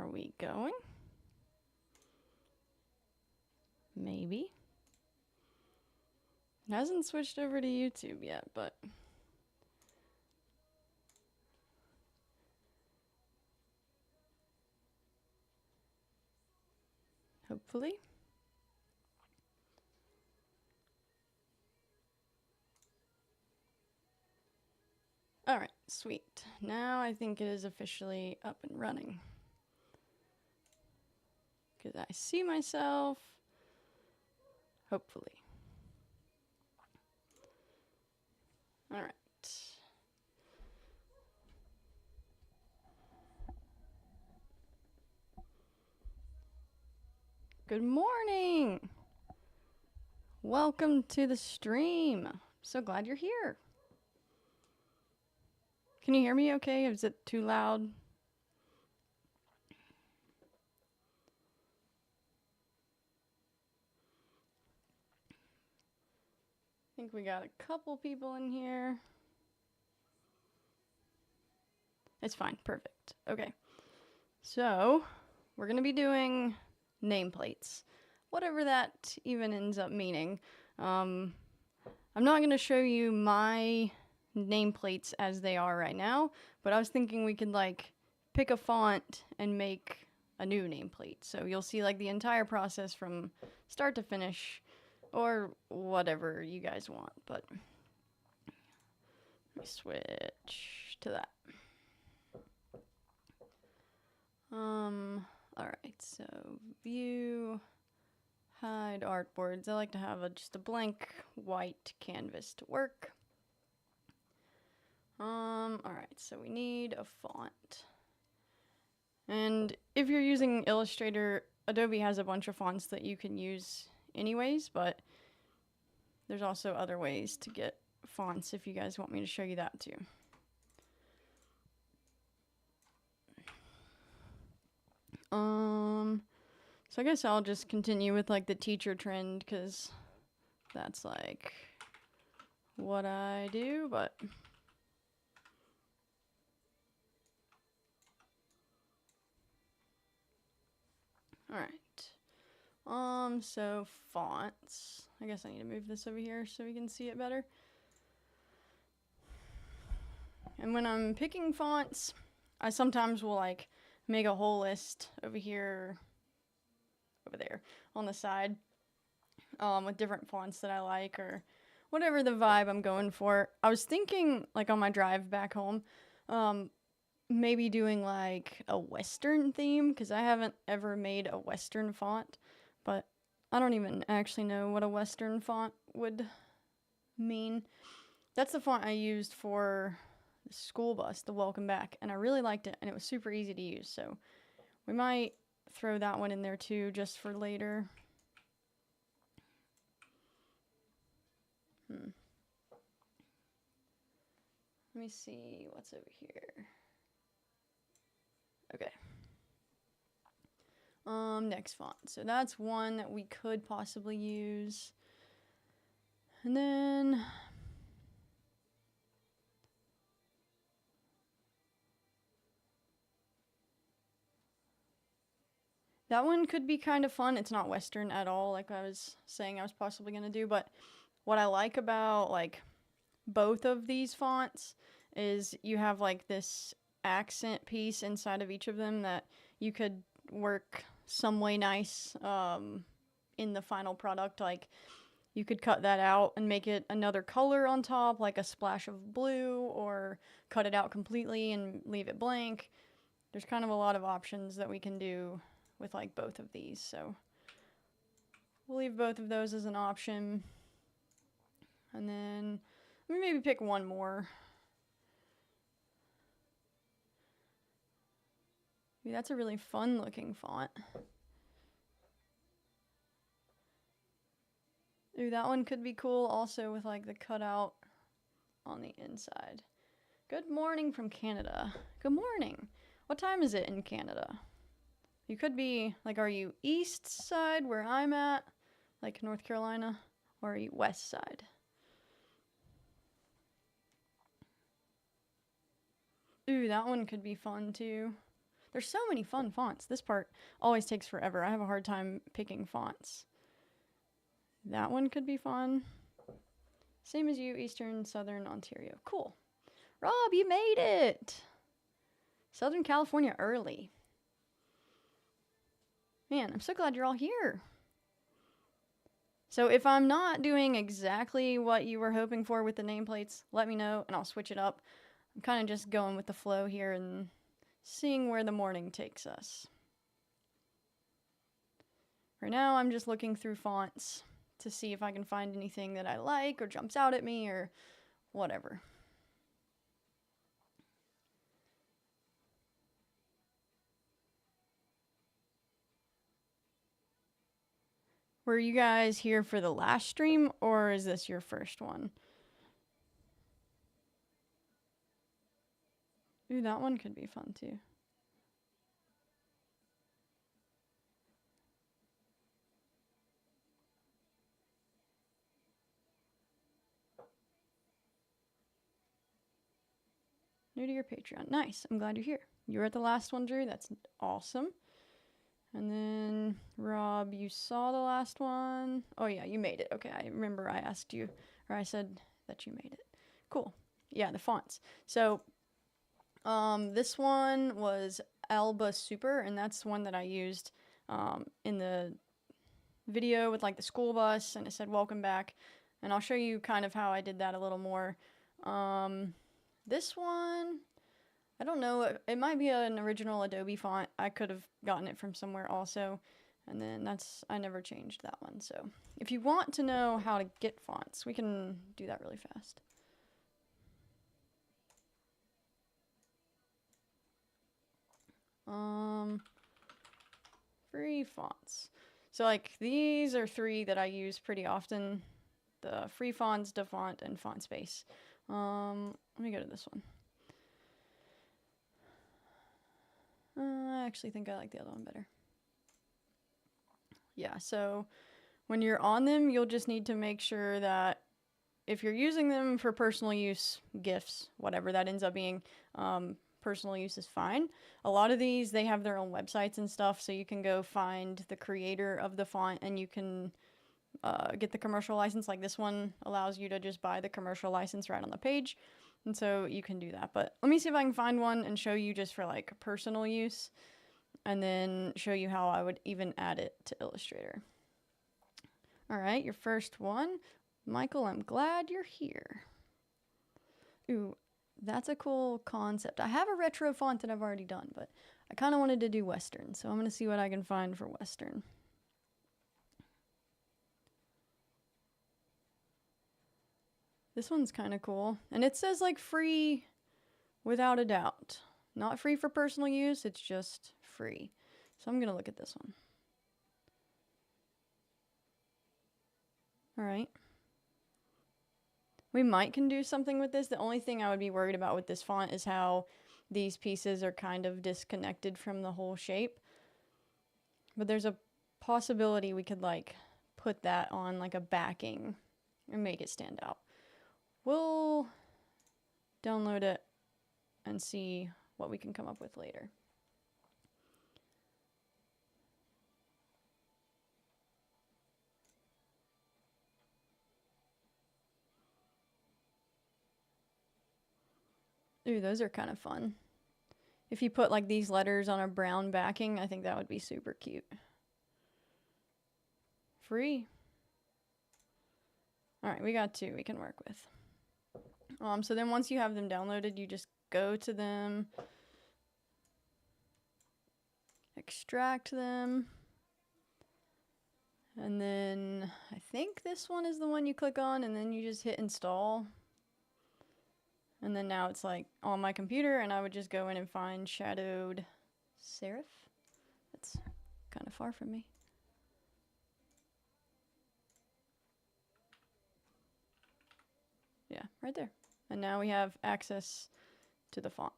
Are we going? Maybe. It hasn't switched over to YouTube yet, but hopefully. Alright, sweet. Now I think it is officially up and running. Because I see myself. Hopefully. Alright. Good morning! Welcome to the stream. So glad you're here. Can you hear me okay? Is it too loud? I think we got a couple people in here. It's fine. Perfect. Okay. So, we're going to be doing nameplates. Whatever that even ends up meaning. I'm not going to show you my nameplates as they are right now, but I was thinking we could like pick a font and make a new nameplate. So you'll see like the entire process from start to finish, or whatever you guys want. But let me switch to that. Alright, so view, hide artboards. I like to have just a blank white canvas to work. Alright, so we need a font. And if you're using Illustrator, Adobe has a bunch of fonts that you can use anyways, but there's also other ways to get fonts if you guys want me to show you that too. So I guess I'll just continue with like the teacher trend, because that's like what I do, but alright. So fonts. I guess I need to move this over here so we can see it better. And when I'm picking fonts, I sometimes will like make a whole list over here, over there on the side, with different fonts that I like or whatever the vibe I'm going for. I was thinking like on my drive back home, maybe doing like a Western theme, because I haven't ever made a Western font, but I don't even actually know what a Western font would mean. That's the font I used for the school bus, the welcome back, and I really liked it, and it was super easy to use, so we might throw that one in there too, just for later. Let me see what's over here. Okay. Next font. So that's one that we could possibly use. And then that one could be kind of fun. It's not Western at all, like I was saying I was possibly going to do, but what I like about like both of these fonts is you have like this accent piece inside of each of them that you could work some way nice in the final product. Like you could cut that out and make it another color on top, like a splash of blue, or cut it out completely and leave it blank. There's kind of a lot of options that we can do with like both of these, so we'll leave both of those as an option. And then maybe pick one more. Maybe that's a really fun looking font. Ooh, that one could be cool also with like the cutout on the inside. Good morning from Canada. Good morning. What time is it in Canada? You could be like, are you east side where I'm at, like North Carolina, or are you west side? Ooh, that one could be fun too. There's so many fun fonts. This part always takes forever. I have a hard time picking fonts. That one could be fun. Same as you, Eastern Southern Ontario. Cool. Rob, you made it! Southern California early. Man, I'm so glad you're all here. So if I'm not doing exactly what you were hoping for with the nameplates, let me know and I'll switch it up. I'm kind of just going with the flow here and seeing where the morning takes us. Right now I'm just looking through fonts to see if I can find anything that I like or jumps out at me or whatever. Were you guys here for the last stream, or is this your first one? Ooh, that one could be fun too. New to your Patreon. Nice. I'm glad you're here. You were at the last one, Drew. That's awesome. And then, Rob, you saw the last one. Oh, yeah, you made it. Okay, I remember I asked you, or I said that you made it. Cool. Yeah, the fonts. So, this one was Alba Super, and that's one that I used in the video with, like, the school bus, and it said, welcome back. And I'll show you kind of how I did that a little more. This one, I don't know, it might be an original Adobe font. I could have gotten it from somewhere also. And then I never changed that one. So if you want to know how to get fonts, we can do that really fast. Free fonts. So like these are 3 that I use pretty often. The free fonts, DaFont, and FontSpace. Let me go to this one. I actually think I like the other one better. Yeah, so when you're on them, you'll just need to make sure that if you're using them for personal use, GIFs, whatever that ends up being, personal use is fine. A lot of these, they have their own websites and stuff, so you can go find the creator of the font and you can get the commercial license. Like this one allows you to just buy the commercial license right on the page. And so you can do that. But let me see if I can find one and show you just for like personal use. And then show you how I would even add it to Illustrator. All right, your first one. Michael, I'm glad you're here. Ooh, that's a cool concept. I have a retro font that I've already done, but I kind of wanted to do Western. So I'm going to see what I can find for Western. This one's kind of cool. And it says like free without a doubt. Not free for personal use, it's just free. So I'm going to look at this one. All right. We might can do something with this. The only thing I would be worried about with this font is how these pieces are kind of disconnected from the whole shape. But there's a possibility we could like put that on like a backing and make it stand out. We'll download it and see what we can come up with later. Ooh, those are kind of fun. If you put like these letters on a brown backing, I think that would be super cute. Free. All right, we got 2 we can work with. So then once you have them downloaded, you just go to them, extract them, and then I think this one is the one you click on, and then you just hit install. And then now it's like on my computer, and I would just go in and find shadowed serif. That's kind of far from me. Yeah, right there. And now we have access to the font.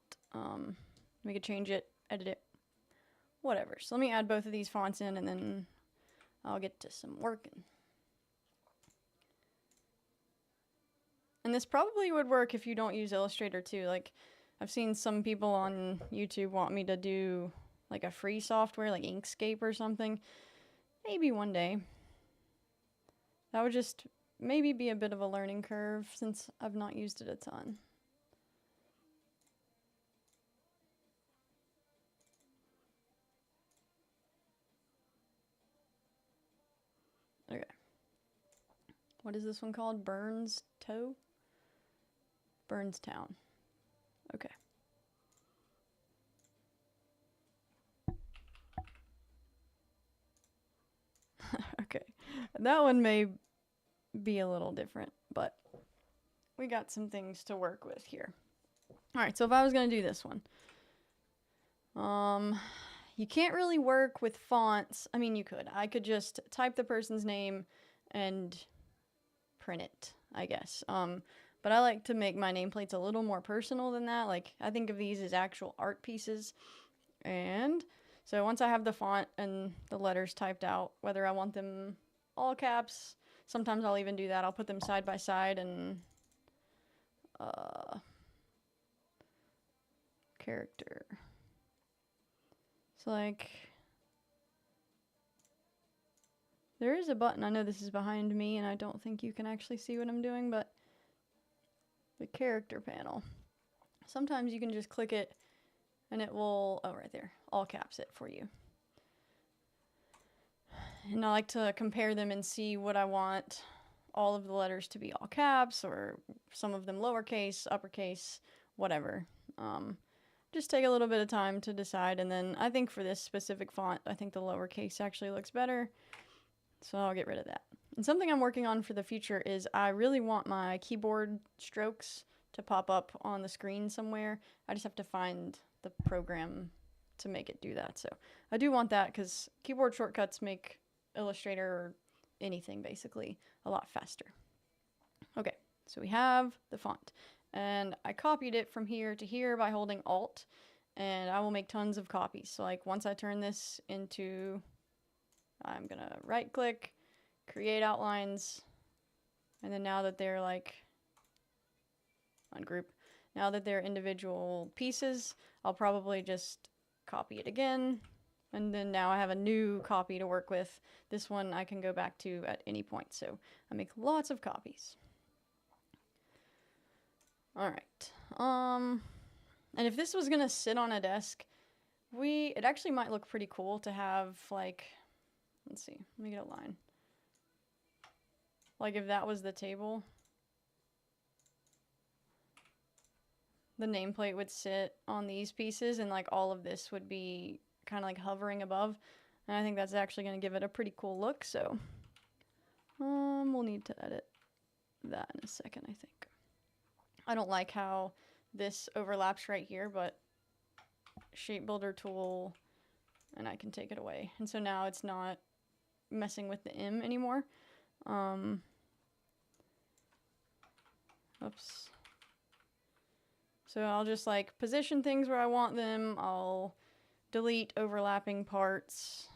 We could change it, edit it, whatever. So let me add both of these fonts in, and then I'll get to some working. And this probably would work if you don't use Illustrator too. Like, I've seen some people on YouTube want me to do like a free software like Inkscape or something. Maybe one day. That would just maybe be a bit of a learning curve since I've not used it a ton. Okay. What is this one called? Burnstown? Okay. Okay. That one may be a little different, but we got some things to work with here. Alright, so if I was going to do this one. You can't really work with fonts. I mean, you could. I could just type the person's name and print it, I guess. But I like to make my nameplates a little more personal than that. Like, I think of these as actual art pieces. And so once I have the font and the letters typed out, whether I want them all caps, sometimes I'll even do that. I'll put them side by side and character. So like, there is a button. I know this is behind me and I don't think you can actually see what I'm doing, but the character panel. Sometimes you can just click it and it will, oh, right there, all caps it for you. And I like to compare them and see what I want all of the letters to be all caps or some of them lowercase, uppercase, whatever. Just take a little bit of time to decide, and then I think for this specific font, I think the lowercase actually looks better, so I'll get rid of that. And something I'm working on for the future is I really want my keyboard strokes to pop up on the screen somewhere. I just have to find the program to make it do that. So I do want that because keyboard shortcuts make Illustrator or anything basically a lot faster. Okay, so we have the font. And I copied it from here to here by holding Alt, and I will make tons of copies. So like once I turn this into, I'm gonna right click, create outlines, and then now that they're like, ungroup, now that they're individual pieces, I'll probably just copy it again, and then now I have a new copy to work with. This one I can go back to at any point, so I make lots of copies. Alright, and if this was gonna sit on a desk, it actually might look pretty cool to have, like, let's see, let me get a line. Like if that was the table, the nameplate would sit on these pieces and like all of this would be kind of like hovering above. And I think that's actually gonna give it a pretty cool look, so we'll need to edit that in a second, I think. I don't like how this overlaps right here, but shape builder tool, and I can take it away. And so now it's not messing with the M anymore. Oops. So I'll just like position things where I want them. I'll delete overlapping parts.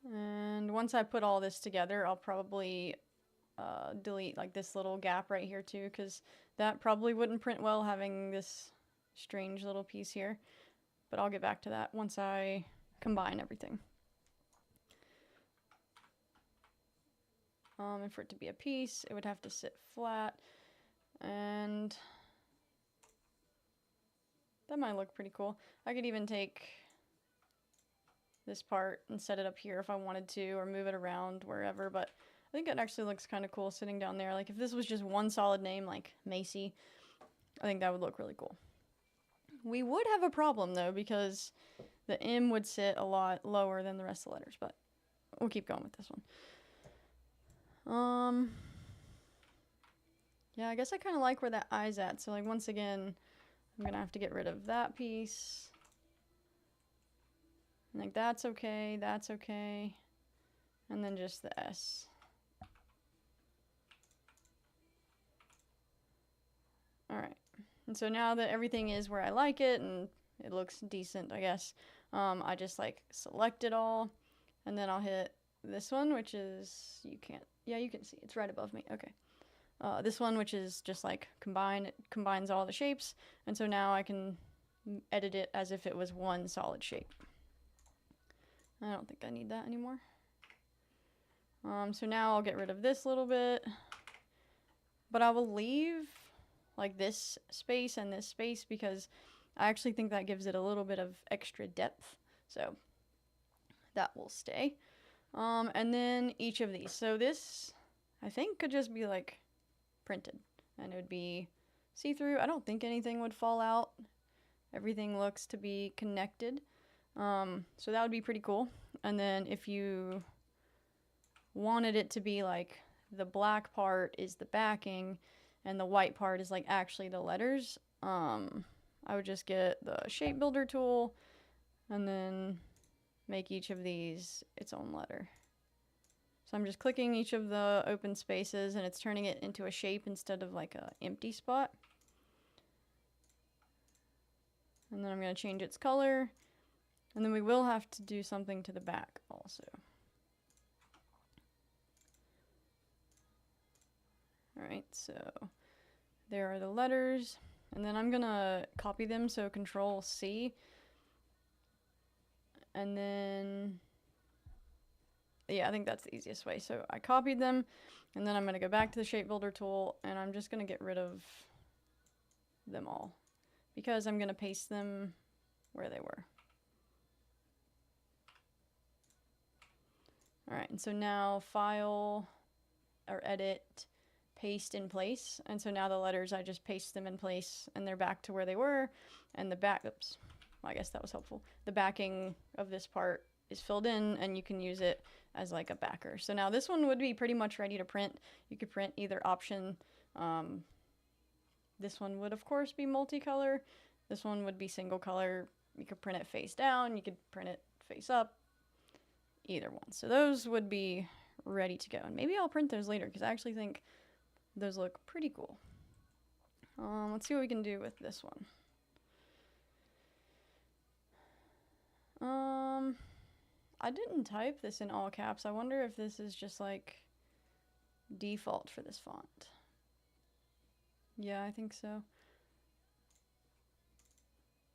And once I put all this together, I'll probably delete like this little gap right here too, because that probably wouldn't print well having this strange little piece here. But I'll get back to that once I combine everything. And for it to be a piece, it would have to sit flat, and that might look pretty cool. I could even take this part and set it up here if I wanted to, or move it around wherever, but I think it actually looks kind of cool sitting down there. Like if this was just one solid name like Macy, I think that would look really cool. We would have a problem though, because the M would sit a lot lower than the rest of the letters, but we'll keep going with this one. Yeah, I guess I kind of like where that eye's at, so like once again, I'm gonna have to get rid of that piece. Like that's okay, and then just the S. Alright, and so now that everything is where I like it, and it looks decent, I guess, I just like select it all, and then I'll hit this one, which is, you can see, it's right above me, okay. this one, which is just like combine, it combines all the shapes, and so now I can edit it as if it was one solid shape. I don't think I need that anymore. So now I'll get rid of this little bit, but I will leave like this space and this space because I actually think that gives it a little bit of extra depth. So that will stay. And then each of these. So this, I think, could just be like printed and it would be see-through. I don't think anything would fall out. Everything looks to be connected. So that would be pretty cool. And then if you wanted it to be like the black part is the backing and the white part is like actually the letters, I would just get the shape builder tool and then make each of these its own letter. So I'm just clicking each of the open spaces and it's turning it into a shape instead of like an empty spot. And then I'm going to change its color. And then we will have to do something to the back also. Alright, so there are the letters. And then I'm going to copy them, so Control C. And then, yeah, I think that's the easiest way. So I copied them, and then I'm going to go back to the shape builder tool, and I'm just going to get rid of them all because I'm going to paste them where they were. Alright, and so now File, or Edit, Paste in place. And so now the letters, I just paste them in place, and they're back to where they were. And the back, oops, well, I guess that was helpful. The backing of this part is filled in, and you can use it as like a backer. So now this one would be pretty much ready to print. You could print either option. This one would, of course, be multicolor. This one would be single color. You could print it face down. You could print it face up. Either one. So those would be ready to go. And maybe I'll print those later because I actually think those look pretty cool. Let's see what we can do with this one. I didn't type this in all caps. I wonder if this is just like default for this font. Yeah, I think so.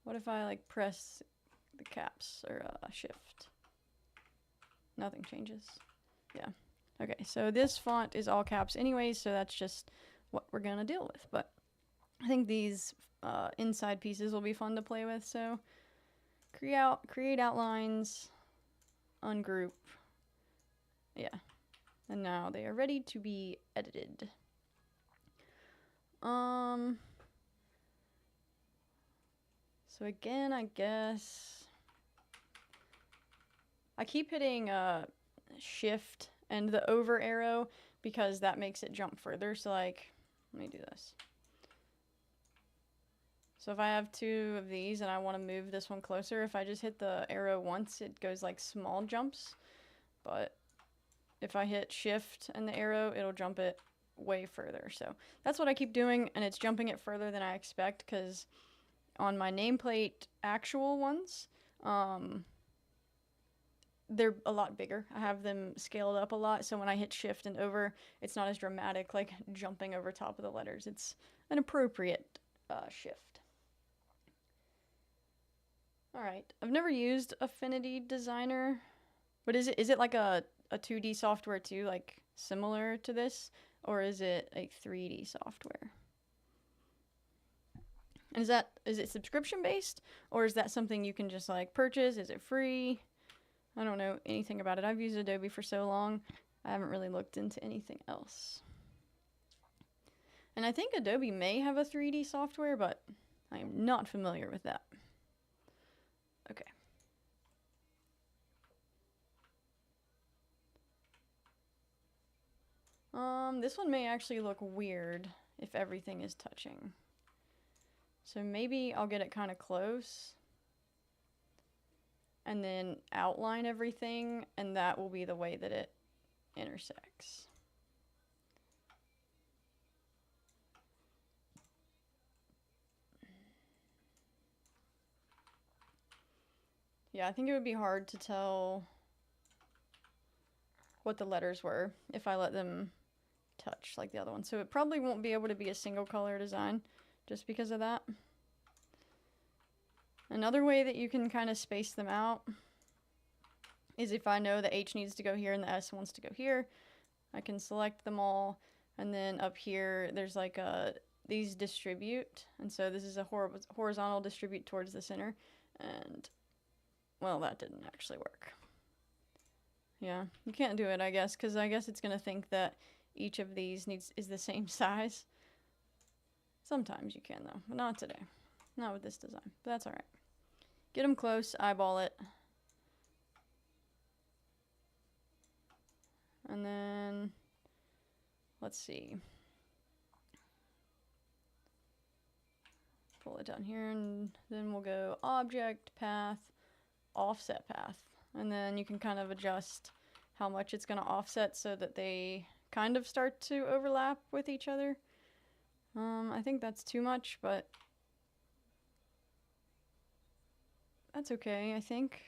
What if I like press the caps or shift? Nothing changes. Yeah. Okay, so this font is all caps anyways, so that's just what we're gonna deal with. But I think these inside pieces will be fun to play with. So create outlines, ungroup. Yeah. And now they are ready to be edited. So again, I guess I keep hitting shift and the over arrow because that makes it jump further. So like, let me do this. So if I have two of these and I want to move this one closer, if I just hit the arrow once, it goes like small jumps. But if I hit shift and the arrow, it'll jump it way further. So that's what I keep doing, and it's jumping it further than I expect because on my nameplate actual ones, they're a lot bigger. I have them scaled up a lot, so when I hit shift and over, it's not as dramatic like jumping over top of the letters. It's an appropriate shift. Alright, I've never used Affinity Designer, but is it like a 2D software too, like similar to this, or is it a 3D software? And is it subscription based, or is that something you can just like purchase? Is it free? I don't know anything about it. I've used Adobe for so long, I haven't really looked into anything else. And I think Adobe may have a 3D software, but I am not familiar with that. Okay. This one may actually look weird if everything is touching. So maybe I'll get it kind of close and then outline everything, and that will be the way that it intersects. Yeah, I think it would be hard to tell what the letters were if I let them touch like the other one. So it probably won't be able to be a single color design just because of that. Another way that you can kind of space them out is if I know the H needs to go here and the S wants to go here, I can select them all, and then up here there's like these distribute, and so this is a horizontal distribute towards the center, and well, that didn't actually work. Yeah, you can't do it, I guess, because I guess it's going to think that each of these is the same size. Sometimes you can, though, but not today. Not with this design, but that's alright. Get them close, eyeball it. And then, let's see. Pull it down here, and then we'll go object, path, offset path. And then you can kind of adjust how much it's going to offset so that they kind of start to overlap with each other. I think that's too much, but that's okay, I think.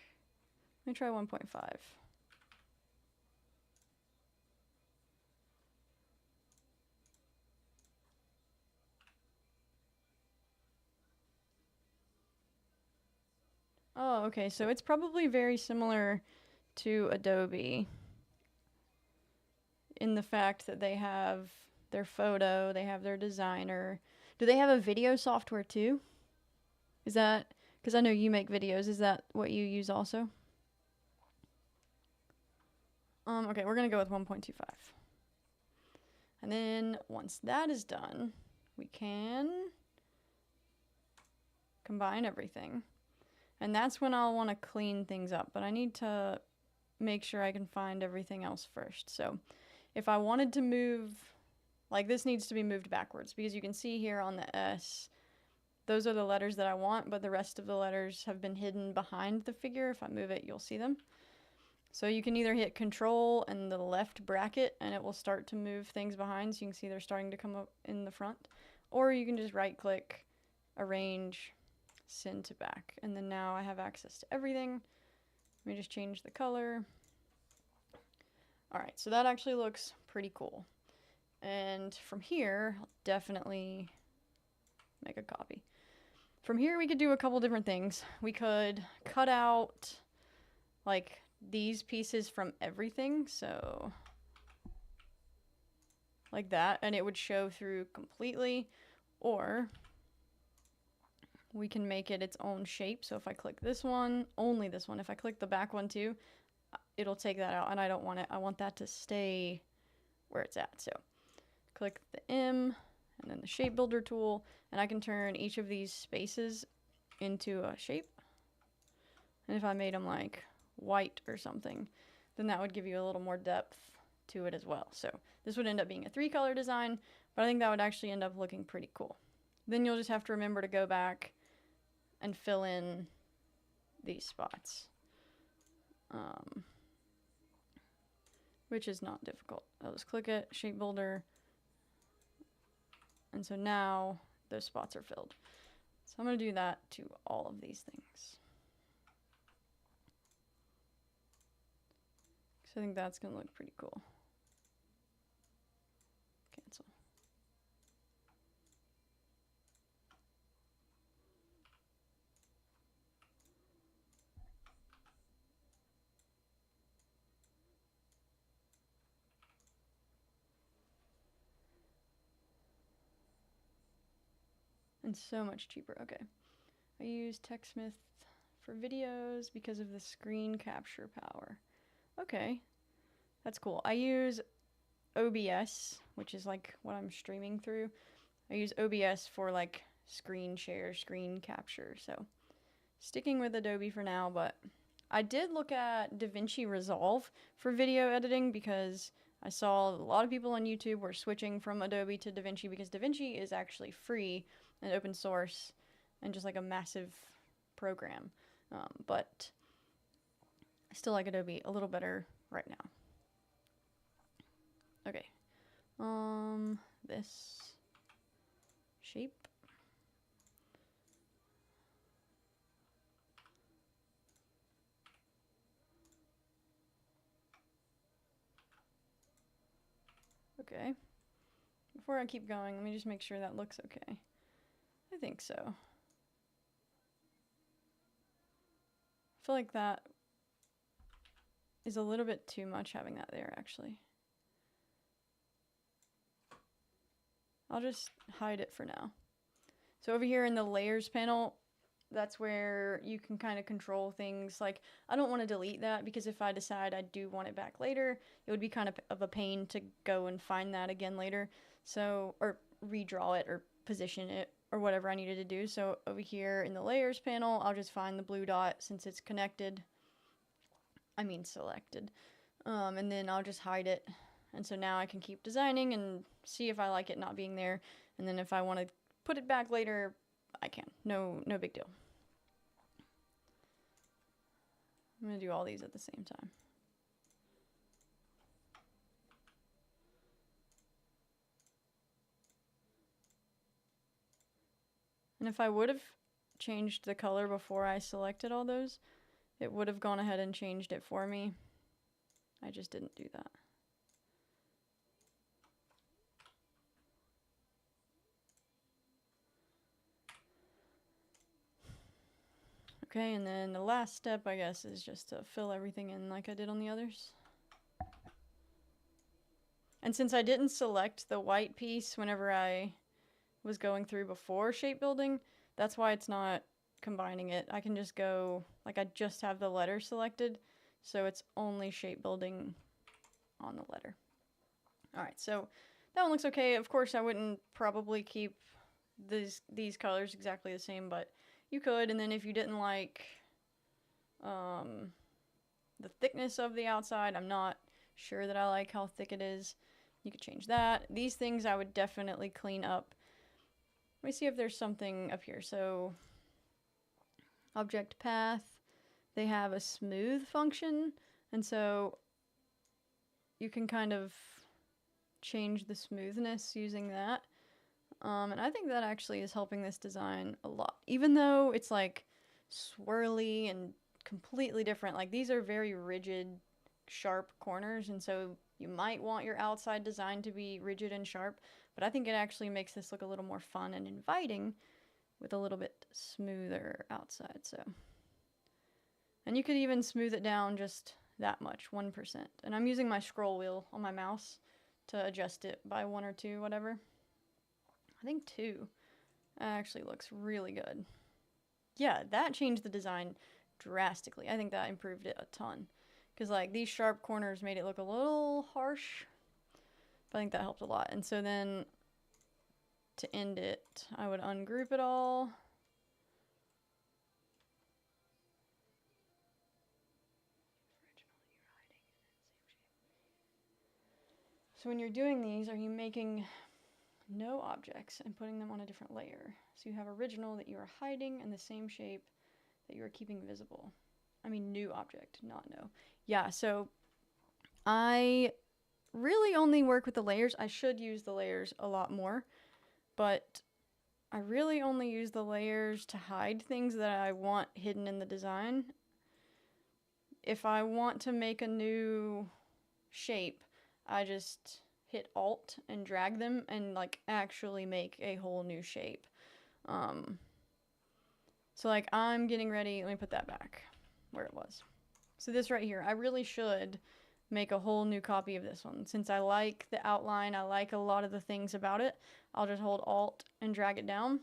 Let me try 1.5. Oh, okay, so it's probably very similar to Adobe in the fact that they have their photo, they have their designer. Do they have a video software too? Is that, because I know you make videos, is that what you use also? Okay, we're gonna go with 1.25. And then once that is done, we can combine everything. And that's when I'll want to clean things up, but I need to make sure I can find everything else first. So if I wanted to move, like this needs to be moved backwards, because you can see here on the S, those are the letters that I want, but the rest of the letters have been hidden behind the figure. If I move it, you'll see them. So you can either hit Control and the left bracket, and it will start to move things behind, so you can see they're starting to come up in the front. Or you can just right click, arrange, send to back, and then now I have access to everything. Let me just change the color. Alright, so that actually looks pretty cool. And from here, I'll definitely make a copy. From here we could do a couple different things. We could cut out like these pieces from everything, so like that, and it would show through completely, or we can make it its own shape. So if I click this one, only this one, if I click the back one too, it'll take that out, and I don't want it. I want that to stay where it's at. So click the M and then the shape builder tool, and I can turn each of these spaces into a shape. And if I made them like white or something, then that would give you a little more depth to it as well. So this would end up being a 3-color design, but I think that would actually end up looking pretty cool. Then you'll just have to remember to go back and fill in these spots, which is not difficult. I'll just click it, shape builder, and so now those spots are filled. So I'm going to do that to all of these things. So I think that's going to look pretty cool. Cancel. And so much cheaper. Okay. I use TechSmith for videos because of the screen capture power. Okay. That's cool. I use OBS, which is like what I'm streaming through. I use OBS for like screen share, screen capture. So sticking with Adobe for now, but I did look at DaVinci Resolve for video editing because I saw a lot of people on YouTube were switching from Adobe to DaVinci because DaVinci is actually free and open source and just like a massive program. But I still like Adobe a little better right now. Okay. This shape. Okay. before I keep going, let me just make sure that looks okay. I think so. I feel like that is a little bit too much having that there, actually. I'll just hide it for now. So over here in the layers panel, that's where you can kind of control things. Like, I don't want to delete that because if I decide I do want it back later, it would be kind of a pain to go and find that again later. So, or redraw it or position it or whatever I needed to do. So over here in the layers panel, I'll just find the blue dot since it's connected. I mean selected. And then I'll just hide it. And so now I can keep designing and see if I like it not being there. And then if I want to put it back later, I can. No big deal. I'm going to do all these at the same time. And if I would have changed the color before I selected all those, it would have gone ahead and changed it for me. I just didn't do that. Okay, and then the last step, I guess, is just to fill everything in like I did on the others. And since I didn't select the white piece whenever I was going through before shape building, that's why it's not combining it. I can just go, like I just have the letter selected, so it's only shape building on the letter. Alright, so that one looks okay. Of course, I wouldn't probably keep these colors exactly the same, but you could. And then if you didn't like the thickness of the outside, I'm not sure that I like how thick it is, you could change that. These things I would definitely clean up. Let me see if there's something up here. So object path, they have a smooth function, and so you can kind of change the smoothness using that. And I think that actually is helping this design a lot. Even though it's like swirly and completely different, like these are very rigid, sharp corners, and so you might want your outside design to be rigid and sharp, but I think it actually makes this look a little more fun and inviting with a little bit smoother outside. So, and you could even smooth it down just that much, 1%. And I'm using my scroll wheel on my mouse to adjust it by 1 or 2, whatever. I think 2. That actually looks really good. Yeah, that changed the design drastically. I think that improved it a ton. Because like these sharp corners made it look a little harsh. But I think that helped a lot. And so then to end it, I would ungroup it all. So when you're doing these, are you making no objects and putting them on a different layer? So you have original that you are hiding and the same shape that you are keeping visible. I mean new object, not no. Yeah, so I really only work with the layers. I should use the layers a lot more, but I really only use the layers to hide things that I want hidden in the design. If I want to make a new shape, I just hit Alt and drag them and like actually make a whole new shape. So like I'm getting ready, let me put that back where it was. So this right here, I really should make a whole new copy of this one. Since I like the outline, I like a lot of the things about it, I'll just hold Alt and drag it down.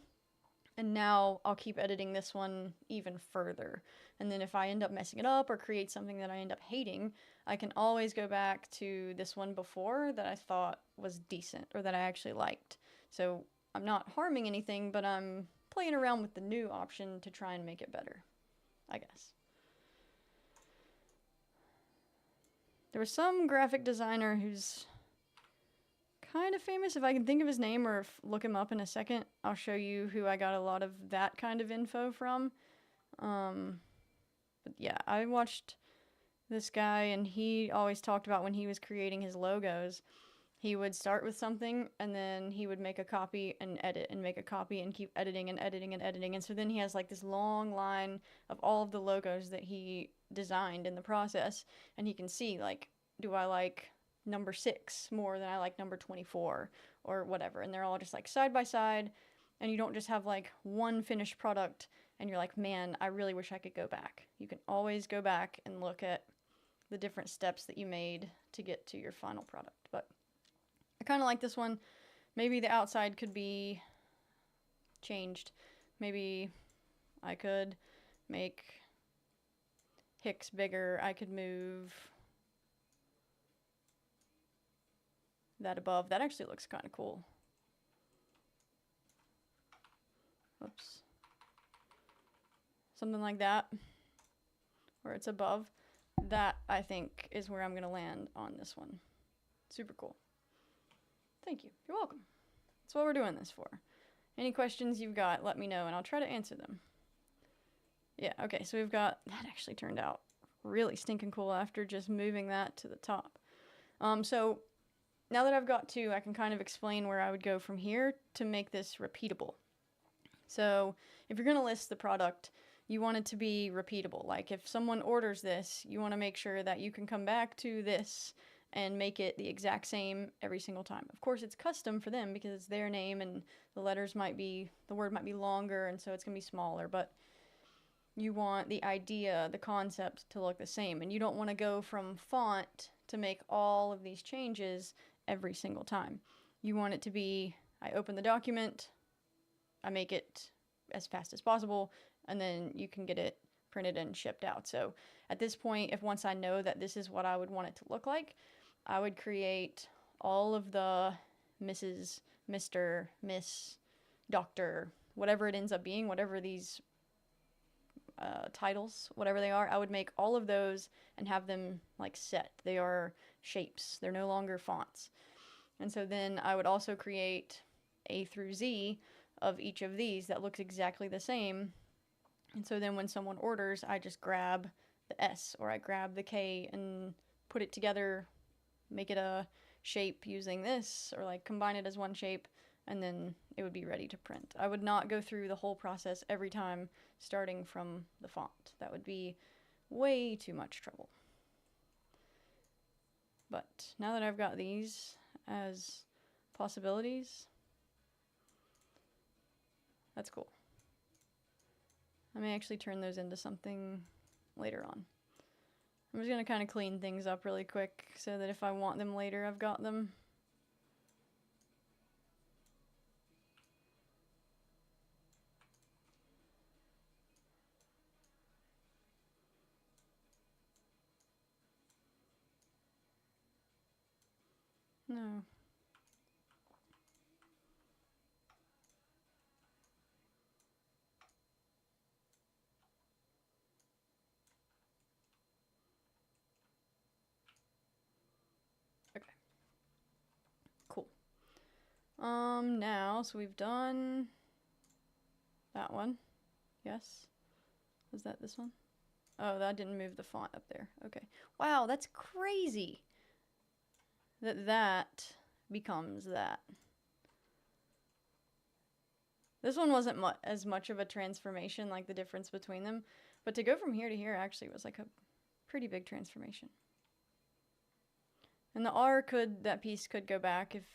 And now I'll keep editing this one even further. And then if I end up messing it up or create something that I end up hating, I can always go back to this one before that I thought was decent or that I actually liked. So I'm not harming anything, but I'm playing around with the new option to try and make it better, I guess. There was some graphic designer who's kind of famous. If I can think of his name or look him up in a second, I'll show you who I got a lot of that kind of info from. But yeah, I watched this guy and he always talked about when he was creating his logos, he would start with something and then he would make a copy and edit and make a copy and keep editing and editing and editing. And so then he has like this long line of all of the logos that he designed in the process, and he can see like, do I like number 6 more than I like number 24 or whatever. And they're all just like side by side, and you don't just have like one finished product and you're like, man, I really wish I could go back. You can always go back and look at the different steps that you made to get to your final product. But I kind of like this one. Maybe the outside could be changed. Maybe I could make Hicks bigger. I could move that above. That actually looks kind of cool. Whoops. Something like that, where it's above. That, I think, is where I'm going to land on this one. Super cool. Thank you. You're welcome. That's what we're doing this for. Any questions you've got, let me know, and I'll try to answer them. Yeah, okay, so we've got... That actually turned out really stinking cool after just moving that to the top. So now that I've got 2, I can kind of explain where I would go from here to make this repeatable. So if you're going to list the product, you want it to be repeatable. Like if someone orders this, you want to make sure that you can come back to this and make it the exact same every single time. Of course, it's custom for them because it's their name and the letters might be, the word might be longer, and so it's going to be smaller, but you want the idea, the concept to look the same, and you don't want to go from font to make all of these changes every single time. You want it to be, I open the document, I make it as fast as possible, and then you can get it printed and shipped out. So at this point, if once I know that this is what I would want it to look like, I would create all of the Mrs., Mr., Miss, Doctor, whatever it ends up being, whatever these titles, whatever they are, I would make all of those and have them like set. They are shapes. They're no longer fonts. And so then I would also create A through Z of each of these that looks exactly the same. And so then when someone orders, I just grab the S or I grab the K and put it together, make it a shape using this, or like combine it as one shape, and then it would be ready to print. I would not go through the whole process every time starting from the font. That would be way too much trouble. But now that I've got these as possibilities, that's cool. I may actually turn those into something later on. I'm just going to kind of clean things up really quick so that if I want them later, I've got them. No. Okay. Cool. Now, so we've done that one. Yes? Was that this one? Oh, that didn't move the font up there. Okay. Wow, that's crazy. That becomes that. This one wasn't as much of a transformation, like the difference between them, but to go from here to here actually was like a pretty big transformation. And the R could, that piece could go back if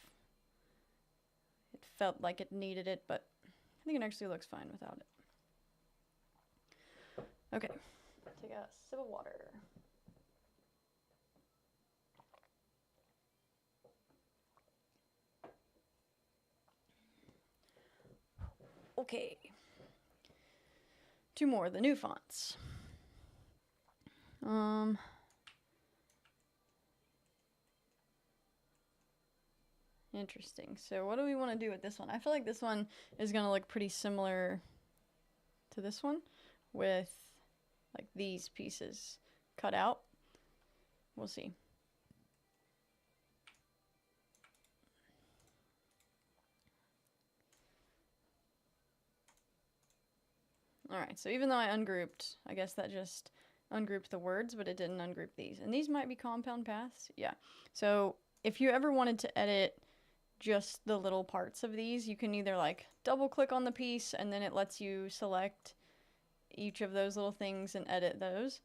it felt like it needed it, but I think it actually looks fine without it. Okay, take a sip of water. Okay, 2 more, the new fonts. Interesting. So what do we want to do with this one? I feel like this one is going to look pretty similar to this one with like these pieces cut out. We'll see. Alright, so even though I ungrouped, I guess that just ungrouped the words, but it didn't ungroup these. And these might be compound paths. Yeah. So if you ever wanted to edit just the little parts of these, you can either like double click on the piece and then it lets you select each of those little things and edit those.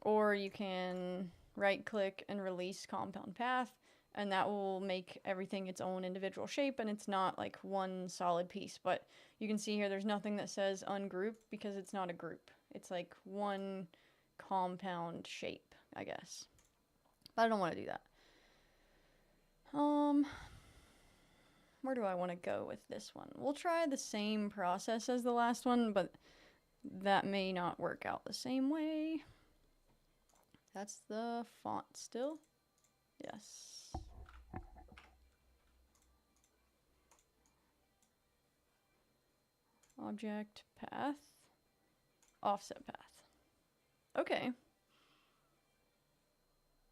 Or you can right click and release compound path, and that will make everything its own individual shape, and it's not like one solid piece. But you can see here there's nothing that says ungroup because it's not a group. It's like one compound shape, I guess. But I don't want to do that. Where do I want to go with this one? We'll try the same process as the last one, but that may not work out the same way. That's the font still. Yes. Object, path, offset path. Okay.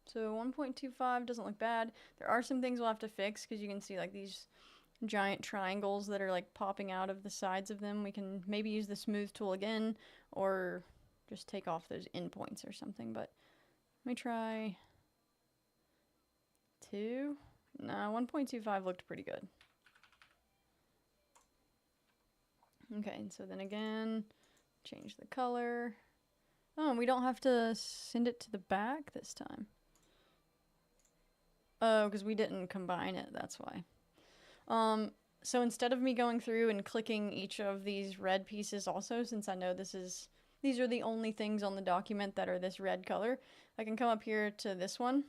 So 1.25 doesn't look bad. There are some things we'll have to fix because you can see like these giant triangles that are like popping out of the sides of them. We can maybe use the smooth tool again or just take off those endpoints or something. But let me try 2. Nah, 1.25 looked pretty good. Okay, so then again, change the color. Oh, we don't have to send it to the back this time. Oh, because we didn't combine it, that's why. So instead of me going through and clicking each of these red pieces also, since I know these are the only things on the document that are this red color, I can come up here to this one,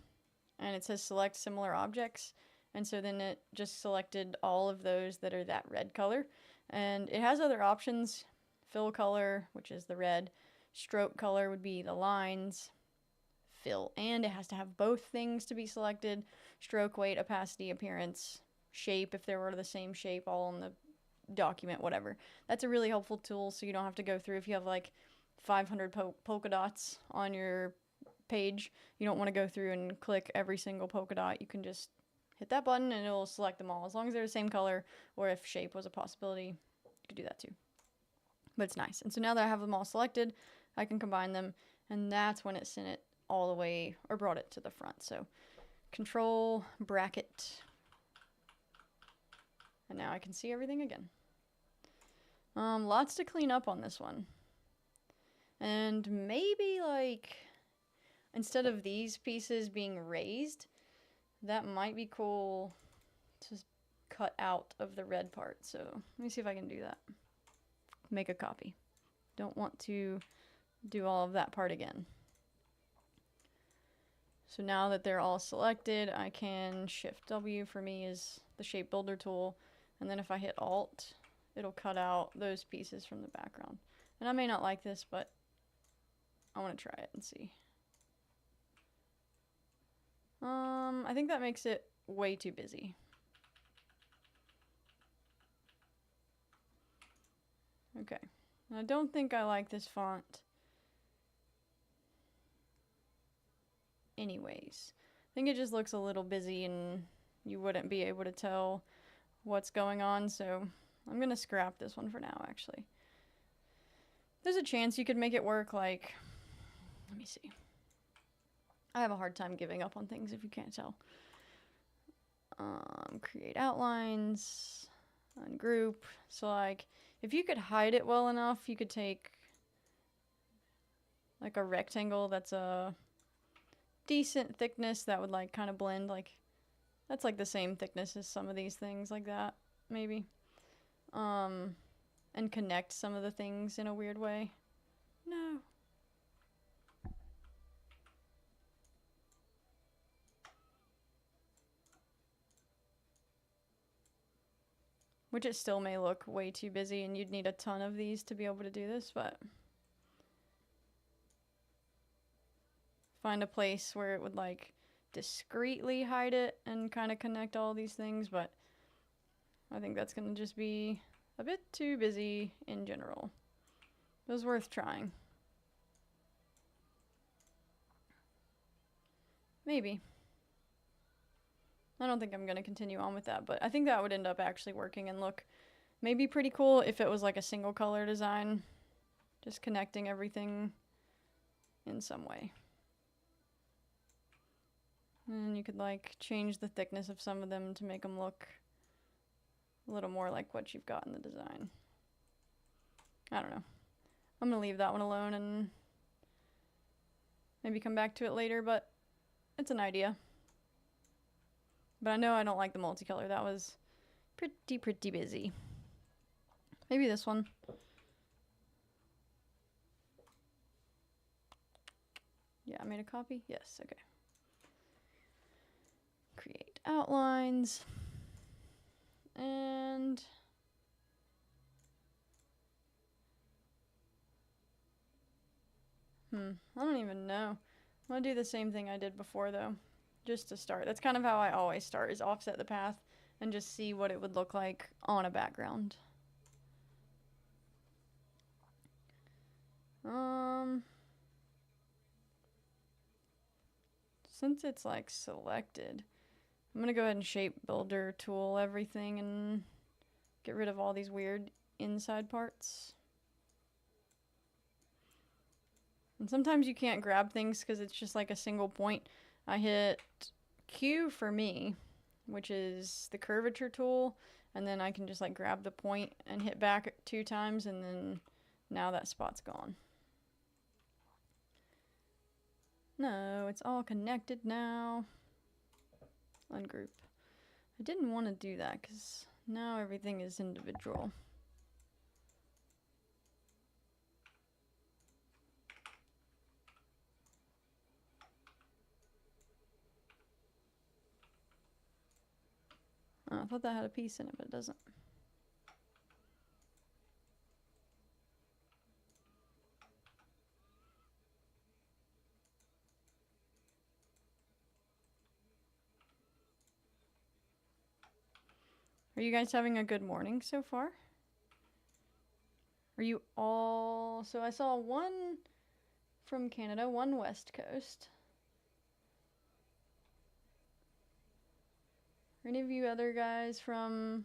and it says select similar objects, and so then it just selected all of those that are that red color. And it has other options, fill color, which is the red, stroke color would be the lines, fill, and it has to have both things to be selected, stroke weight, opacity, appearance, shape, if they were the same shape, all on the document, whatever. That's a really helpful tool, so you don't have to go through, if you have like 500 polka dots on your page, you don't want to go through and click every single polka dot. You can just hit that button and it'll select them all, as long as they're the same color, or if shape was a possibility, you could do that too. But it's nice. And so now that I have them all selected, I can combine them, and that's when it sent it all the way, or brought it to the front. So control bracket, and now I can see everything again. Lots to clean up on this one. And maybe like, instead of these pieces being raised, that might be cool to cut out of the red part. So let me see if I can do that. Make a copy. Don't want to do all of that part again. So now that they're all selected, I can Shift W for me is the shape builder tool. And then if I hit Alt, it'll cut out those pieces from the background. And I may not like this, but I want to try it and see. I think that makes it way too busy. Okay. I don't think I like this font. Anyways, I think it just looks a little busy and you wouldn't be able to tell what's going on, so I'm gonna scrap this one for now, actually. There's a chance you could make it work, like, let me see. I have a hard time giving up on things if you can't tell. Create outlines, ungroup. So like, if you could hide it well enough, you could take like a rectangle that's a decent thickness that would like kind of blend, like that's like the same thickness as some of these things, like that, maybe. And connect some of the things in a weird way. No. Which it still may look way too busy and you'd need a ton of these to be able to do this, but find a place where it would like discreetly hide it and kind of connect all these things, but I think that's gonna just be a bit too busy in general. It was worth trying. Maybe. I don't think I'm gonna continue on with that, but I think that would end up actually working and look maybe pretty cool if it was like a single color design, just connecting everything in some way. And you could like change the thickness of some of them to make them look a little more like what you've got in the design. I don't know. I'm gonna leave that one alone and maybe come back to it later, but it's an idea. But I know I don't like the multicolor. That was pretty busy. Maybe this one. Yeah, I made a copy. Yes, okay. Create outlines. And I don't even know. I'm gonna do the same thing I did before though, just to start. That's kind of how I always start, is offset the path and just see what it would look like on a background. Since it's like selected, I'm gonna go ahead and shape builder tool everything and get rid of all these weird inside parts. And sometimes you can't grab things because it's just like a single point. I hit Q for me, which is the curvature tool, and then I can just like grab the point and hit back 2 times, and then now that spot's gone. No, it's all connected now. Ungroup. I didn't want to do that because now everything is individual. Oh, I thought that had a piece in it, but it doesn't. Are you guys having a good morning so far? Are you all... So I saw one from Canada, one West Coast. Are any of you other guys from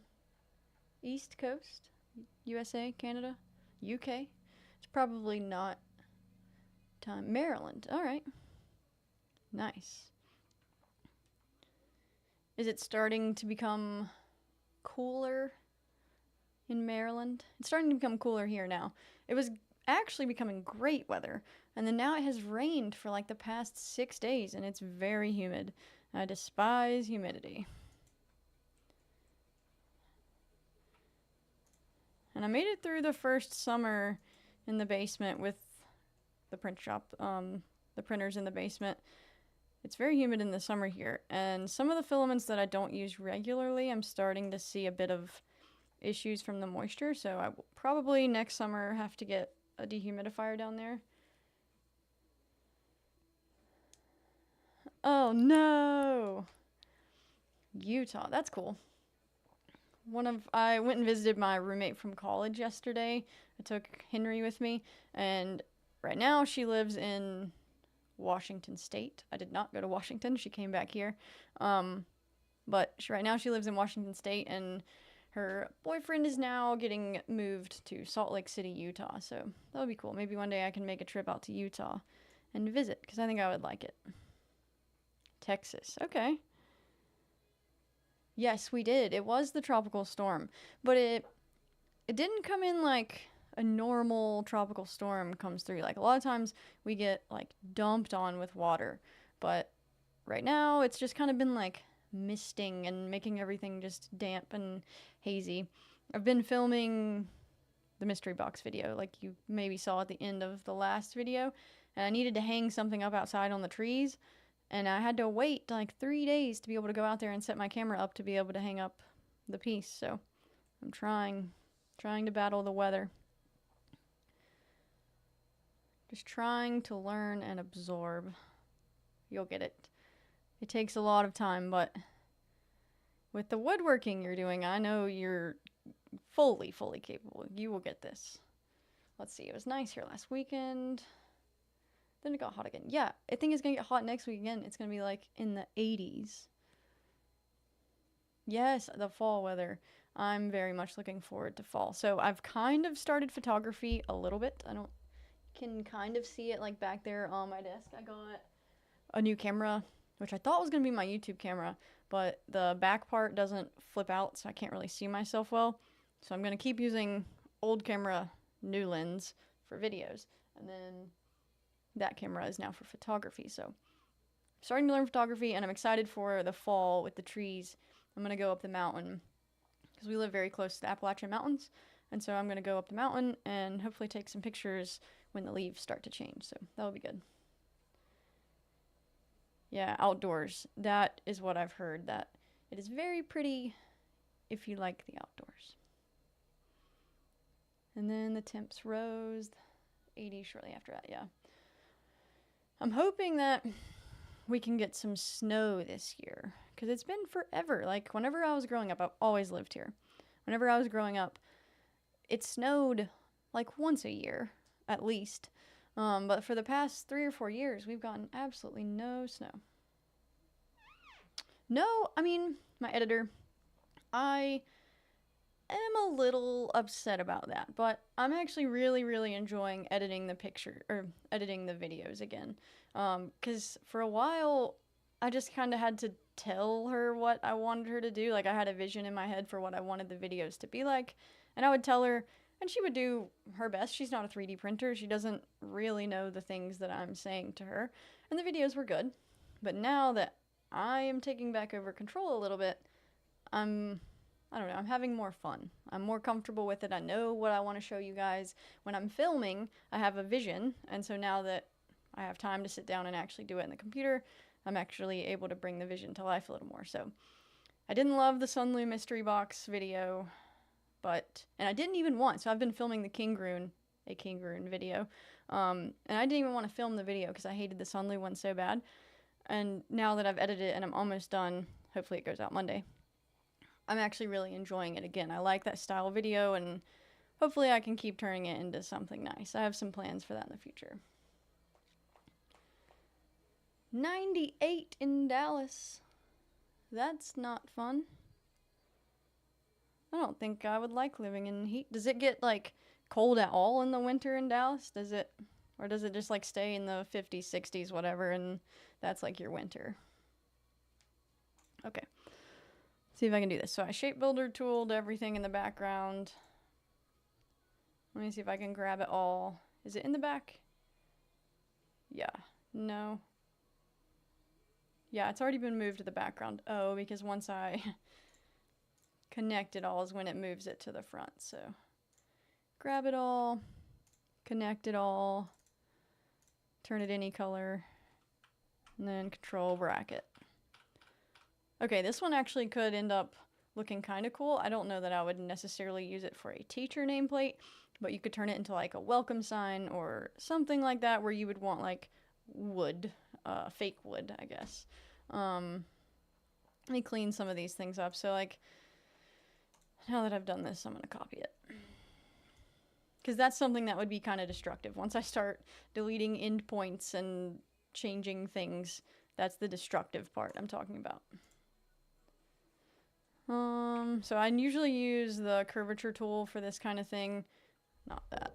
East Coast? USA, Canada, UK? It's probably not time. Maryland, alright. Nice. Is it starting to become cooler in Maryland? It's starting to become cooler here now. It was actually becoming great weather, and then now it has rained for like the past 6 days, and it's very humid. I despise humidity. And I made it through the first summer in the basement with the print shop, the printers in the basement. It's very humid in the summer here, and some of the filaments that I don't use regularly, I'm starting to see a bit of issues from the moisture, so I will probably next summer have to get a dehumidifier down there. Oh no! Utah, that's cool. I went and visited my roommate from college yesterday. I took Henry with me, and right now she lives in Washington State. I did not go to Washington. She came back here. But right now she lives in Washington State, and her boyfriend is now getting moved to Salt Lake City, Utah. So that would be cool. Maybe one day I can make a trip out to Utah and visit, because I think I would like it. Texas. Okay. Yes, we did. It was the tropical storm, but it didn't come in like a normal tropical storm comes through. Like a lot of times we get like dumped on with water, but right now it's just kind of been like misting and making everything just damp and hazy. I've been filming the mystery box video, like you maybe saw at the end of the last video, and I needed to hang something up outside on the trees, and I had to wait like 3 days to be able to go out there and set my camera up to be able to hang up the piece. So I'm trying to battle the weather. Just trying to learn and absorb. You'll get it. It takes a lot of time, but with the woodworking you're doing, I know you're fully capable. You will get this. Let's see, it was nice here last weekend. Then it got hot again. Yeah, I think it's gonna get hot next week again. It's gonna be like in the 80s. Yes, the fall weather. I'm very much looking forward to fall. So I've kind of started photography a little bit. Can kind of see it like back there on my desk. I got a new camera, which I thought was going to be my YouTube camera, but the back part doesn't flip out, so I can't really see myself well. So I'm going to keep using old camera, new lens for videos, and then that camera is now for photography. So starting to learn photography, and I'm excited for the fall with the trees. I'm going to go up the mountain because we live very close to the Appalachian Mountains, and so I'm going to go up the mountain and hopefully take some pictures when the leaves start to change, so that'll be good. Yeah, outdoors. That is what I've heard, that it is very pretty if you like the outdoors. And then the temps rose, 80 shortly after that, yeah. I'm hoping that we can get some snow this year, because it's been forever. Like, whenever I was growing up, I've always lived here. Whenever I was growing up, it snowed like once a year, at least. But for the past 3 or 4 years, we've gotten absolutely no snow. No, I mean, my editor, I am a little upset about that, but I'm actually really enjoying editing the videos again. Because for a while, I just kind of had to tell her what I wanted her to do. Like, I had a vision in my head for what I wanted the videos to be like, and I would tell her, and she would do her best. She's not a 3D printer. She doesn't really know the things that I'm saying to her, and the videos were good. But now that I am taking back over control a little bit, I don't know, I'm having more fun. I'm more comfortable with it. I know what I want to show you guys. When I'm filming, I have a vision, and so now that I have time to sit down and actually do it in the computer, I'm actually able to bring the vision to life a little more. So I didn't love the Sunlu mystery box video, and I didn't even want, so I've been filming the King Rune video, and I didn't even want to film the video because I hated the Sunlu one so bad. And now that I've edited it and I'm almost done, hopefully it goes out Monday, I'm actually really enjoying it again. I like that style video, and hopefully I can keep turning it into something nice. I have some plans for that in the future. 98 in Dallas. That's not fun. I don't think I would like living in heat. Does it get, like, cold at all in the winter in Dallas? Or does it just, like, stay in the 50s, 60s, whatever, and that's, like, your winter? Okay. See if I can do this. So I shape builder tooled everything in the background. Let me see if I can grab it all. Is it in the back? Yeah. No. Yeah, it's already been moved to the background. Oh, because once I connect it all is when it moves it to the front. So grab it all, connect it all, turn it any color, and then control bracket. Okay, this one actually could end up looking kind of cool. I don't know that I would necessarily use it for a teacher nameplate, but you could turn it into like a welcome sign or something like that, where you would want like wood, fake wood, I guess. Let me clean some of these things up. So like, now that I've done this, I'm going to copy it. Because that's something that would be kind of destructive. Once I start deleting endpoints and changing things, that's the destructive part I'm talking about. So I usually use the curvature tool for this kind of thing. Not that.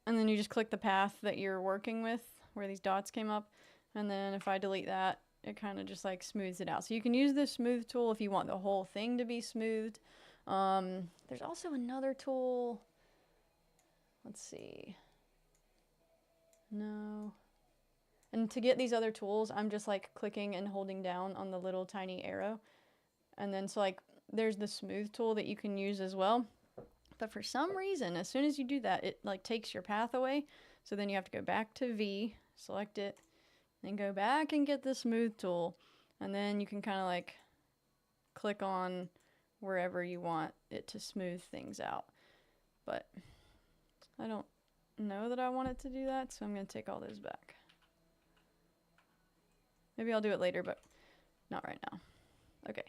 And then you just click the path that you're working with, where these dots came up. And then if I delete that, it kind of just like smooths it out. So you can use this smooth tool if you want the whole thing to be smoothed. There's also another tool. Let's see. No. And to get these other tools, I'm just like clicking and holding down on the little tiny arrow. And then so like there's the smooth tool that you can use as well. But for some reason, as soon as you do that, it like takes your path away. So then you have to go back to V, select it, then go back and get the smooth tool. And then you can kind of like click on wherever you want it to smooth things out. But I don't know that I want it to do that, so I'm going to take all those back. Maybe I'll do it later, but not right now. Okay,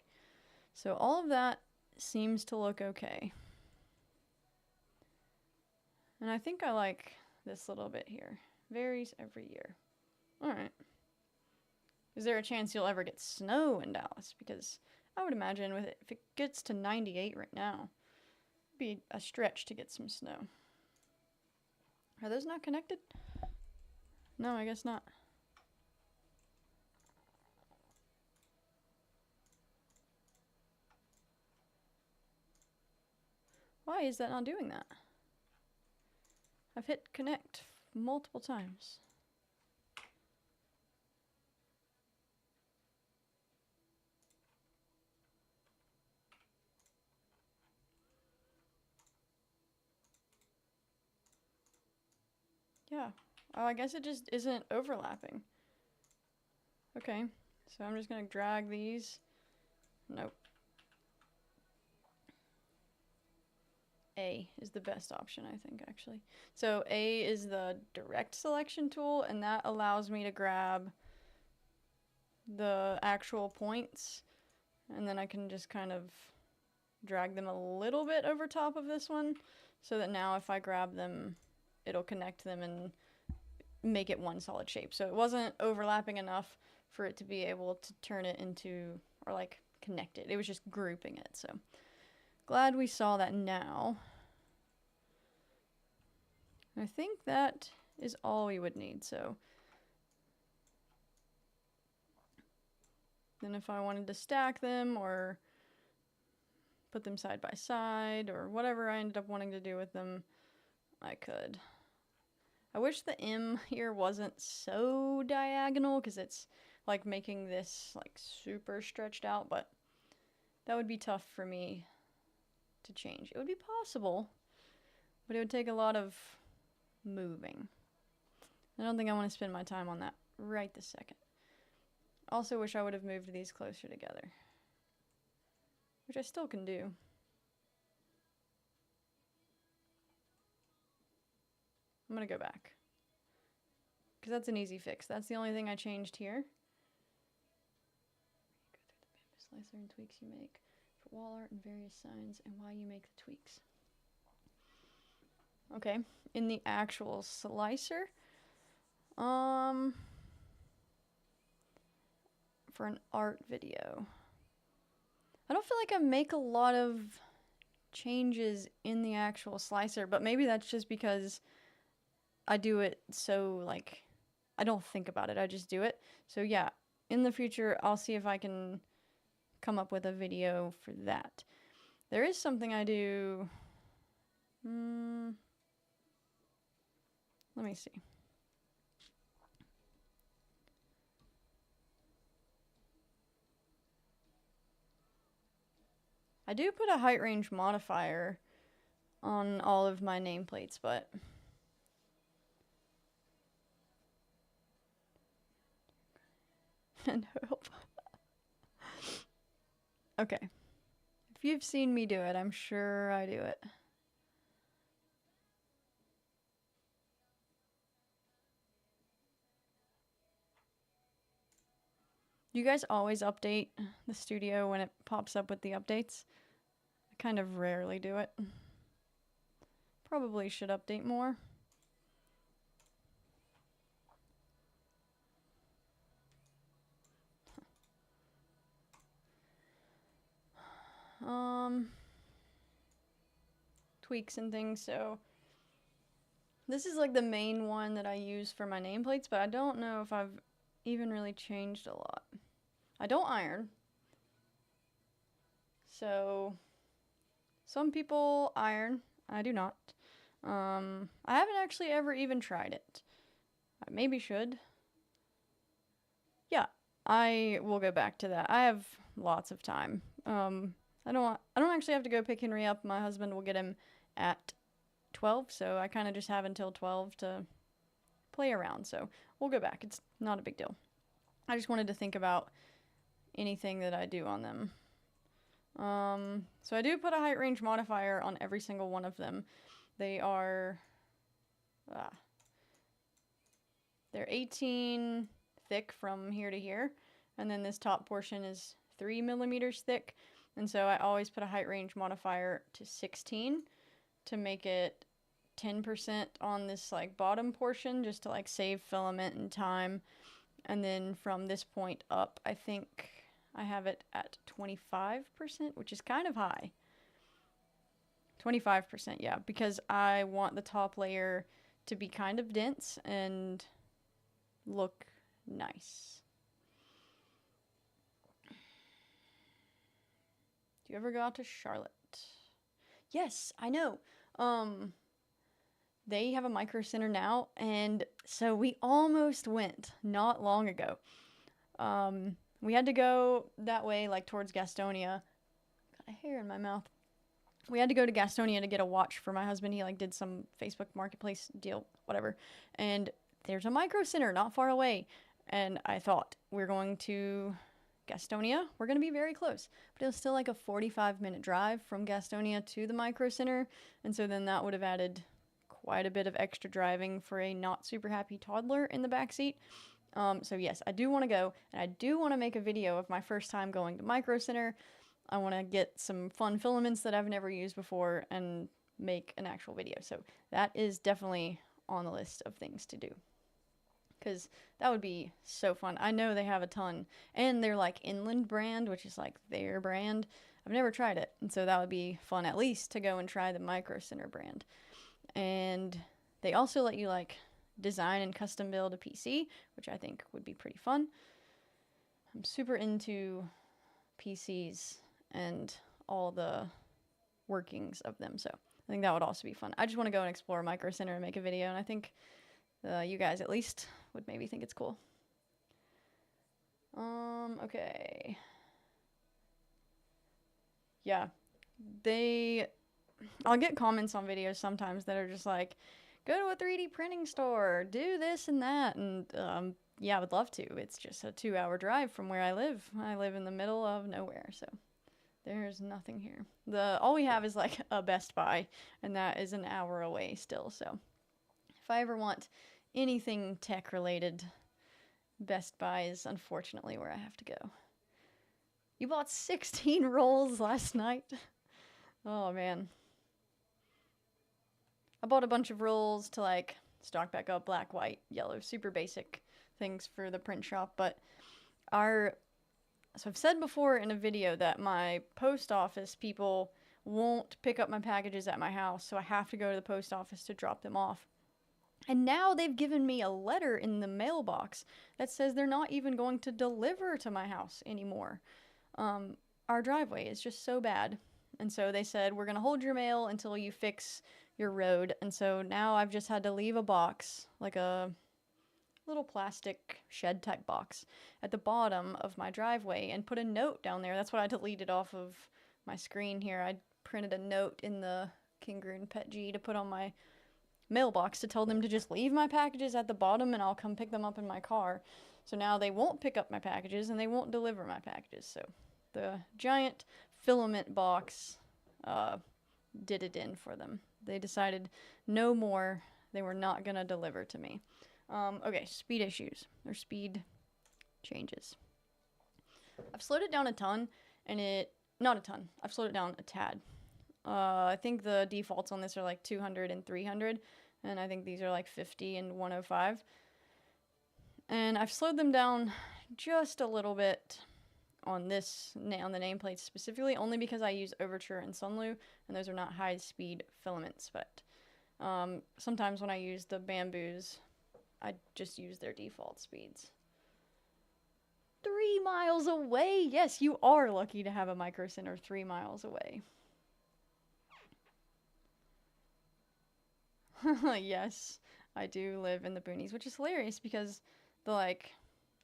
so all of that seems to look okay. And I think I like this little bit here. Varies every year. Alright. Is there a chance you'll ever get snow in Dallas? Because I would imagine with it, if it gets to 98 right now, it'd be a stretch to get some snow. Are those not connected? No, I guess not. Why is that not doing that? I've hit connect multiple times. Yeah. Oh, I guess it just isn't overlapping. Okay. So I'm just going to drag these. Nope. A is the best option, I think, actually. So A is the direct selection tool, and that allows me to grab the actual points, and then I can just kind of drag them a little bit over top of this one, so that now if I grab them, it'll connect them and make it one solid shape. So it wasn't overlapping enough for it to be able to turn it into, or like connect it. It was just grouping it, so glad we saw that now. I think that is all we would need, so then if I wanted to stack them or put them side by side or whatever I ended up wanting to do with them, I could. I wish the M here wasn't so diagonal because it's like making this like super stretched out, but that would be tough for me to change. It would be possible, but it would take a lot of moving. I don't think I want to spend my time on that right this second. Also wish I would have moved these closer together, which I still can do. I'm gonna go back, because that's an easy fix. That's the only thing I changed here. Go through the bamboo slicer and tweaks you make for wall art and various signs, and why you make the tweaks. Okay, in the actual slicer, for an art video, I don't feel like I make a lot of changes in the actual slicer, but maybe that's just because I do it so, like, I don't think about it, I just do it. So yeah, in the future, I'll see if I can come up with a video for that. There is something I do. Let me see. I do put a height range modifier on all of my nameplates, but and help. Okay. If you've seen me do it, I'm sure I do it. Do you guys always update the studio when it pops up with the updates? I kind of rarely do it. Probably should update more. Tweaks and things, so this is like the main one that I use for my nameplates, but I don't know if I've even really changed a lot. I don't iron. So some people iron, I do not. I haven't actually ever even tried it. I maybe should. Yeah, I will go back to that. I have lots of time. I don't actually have to go pick Henry up. My husband will get him at 12, so I kind of just have until 12 to play around. So we'll go back. It's not a big deal. I just wanted to think about anything that I do on them. So I do put a height range modifier on every single one of them. They are, they're 18 thick from here to here, and then this top portion is 3 millimeters thick, and so I always put a height range modifier to 16 to make it 10% on this like bottom portion, just to like save filament and time. And then from this point up, I think I have it at 25%, which is kind of high. 25%, yeah, because I want the top layer to be kind of dense and look nice. Do you ever go out to Charlotte? Yes, I know. They have a micro center now, and so we almost went not long ago. We had to go that way, like towards Gastonia. Got a hair in my mouth. we had to go to Gastonia to get a watch for my husband. He like did some Facebook Marketplace deal, whatever. And there's a Micro Center not far away. And I thought we're going to Gastonia. We're going to be very close. But it was still like a 45-minute drive from Gastonia to the Micro Center. And so then that would have added quite a bit of extra driving for a not super happy toddler in the backseat. So yes, I do want to go, and I do want to make a video of my first time going to Micro Center. I want to get some fun filaments that I've never used before and make an actual video. So that is definitely on the list of things to do, because that would be so fun. I know they have a ton, and they're like Inland brand, which is like their brand. I've never tried it, and so that would be fun at least to go and try the Micro Center brand. And they also let you like design and custom build a PC, which I think would be pretty fun. I'm super into PCs and all the workings of them, so I think that would also be fun. I just want to go and explore Micro Center and make a video, and I think you guys at least would maybe think it's cool. Okay. Yeah. I'll get comments on videos sometimes that are just like, go to a 3D printing store, do this and that, and yeah, I would love to. It's just a 2-hour drive from where I live. I live in the middle of nowhere, so there's nothing here. All we have is like a Best Buy, and that is an hour away still, so if I ever want anything tech related, Best Buy is unfortunately where I have to go. You bought 16 rolls last night? Oh man. I bought a bunch of rolls to like stock back up, black, white, yellow, super basic things for the print shop, but so I've said before in a video that my post office people won't pick up my packages at my house, so I have to go to the post office to drop them off. And now they've given me a letter in the mailbox that says they're not even going to deliver to my house anymore. Our driveway is just so bad. And so they said, we're going to hold your mail until you fix your road. And so now I've just had to leave a box, like a little plastic shed type box at the bottom of my driveway, and put a note down there. That's what I deleted off of my screen here. I printed a note in the Kingroon Pet G to put on my mailbox to tell them to just leave my packages at the bottom and I'll come pick them up in my car. So now they won't pick up my packages and they won't deliver my packages. So the giant filament box did it in for them. They decided no more. They were not going to deliver to me. Okay, speed issues, or speed changes. I've slowed it down a ton, and not a ton. I've slowed it down a tad. I think the defaults on this are like 200 and 300, and I think these are like 50 and 105. And I've slowed them down just a little bit on the nameplates specifically, only because I use Overture and Sunlu, and those are not high-speed filaments, but sometimes when I use the bamboos, I just use their default speeds. 3 miles away! Yes, you are lucky to have a Micro Center 3 miles away. Yes, I do live in the boonies, which is hilarious because the like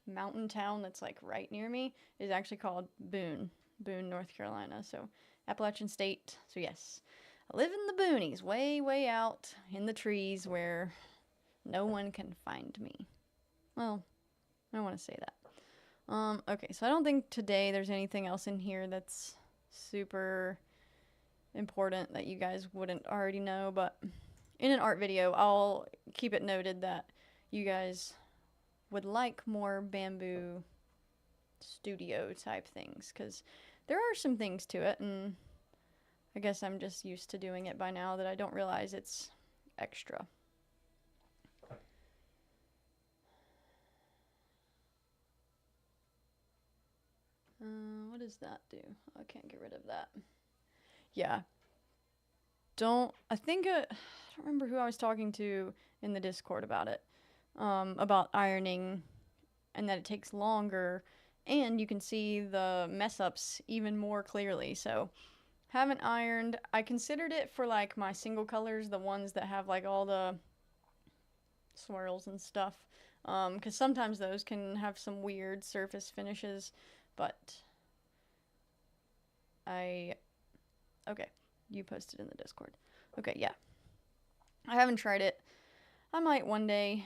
mountain town that's like right near me is actually called Boone, North Carolina. So Appalachian State. So yes, I live in the boonies, way, way out in the trees where no one can find me. Well, I don't want to say that. Okay, so I don't think today there's anything else in here that's super important that you guys wouldn't already know, but in an art video, I'll keep it noted that you guys would like more bamboo studio type things, because there are some things to it, and I guess I'm just used to doing it by now that I don't realize it's extra. What does that do? I can't get rid of that. Yeah. I don't remember who I was talking to in the Discord about it. About ironing, and that it takes longer, and you can see the mess ups even more clearly. So, haven't ironed. I considered it for like my single colors, the ones that have like all the swirls and stuff. Because sometimes those can have some weird surface finishes, but okay. you posted in the Discord. Okay, yeah. I haven't tried it. I might one day,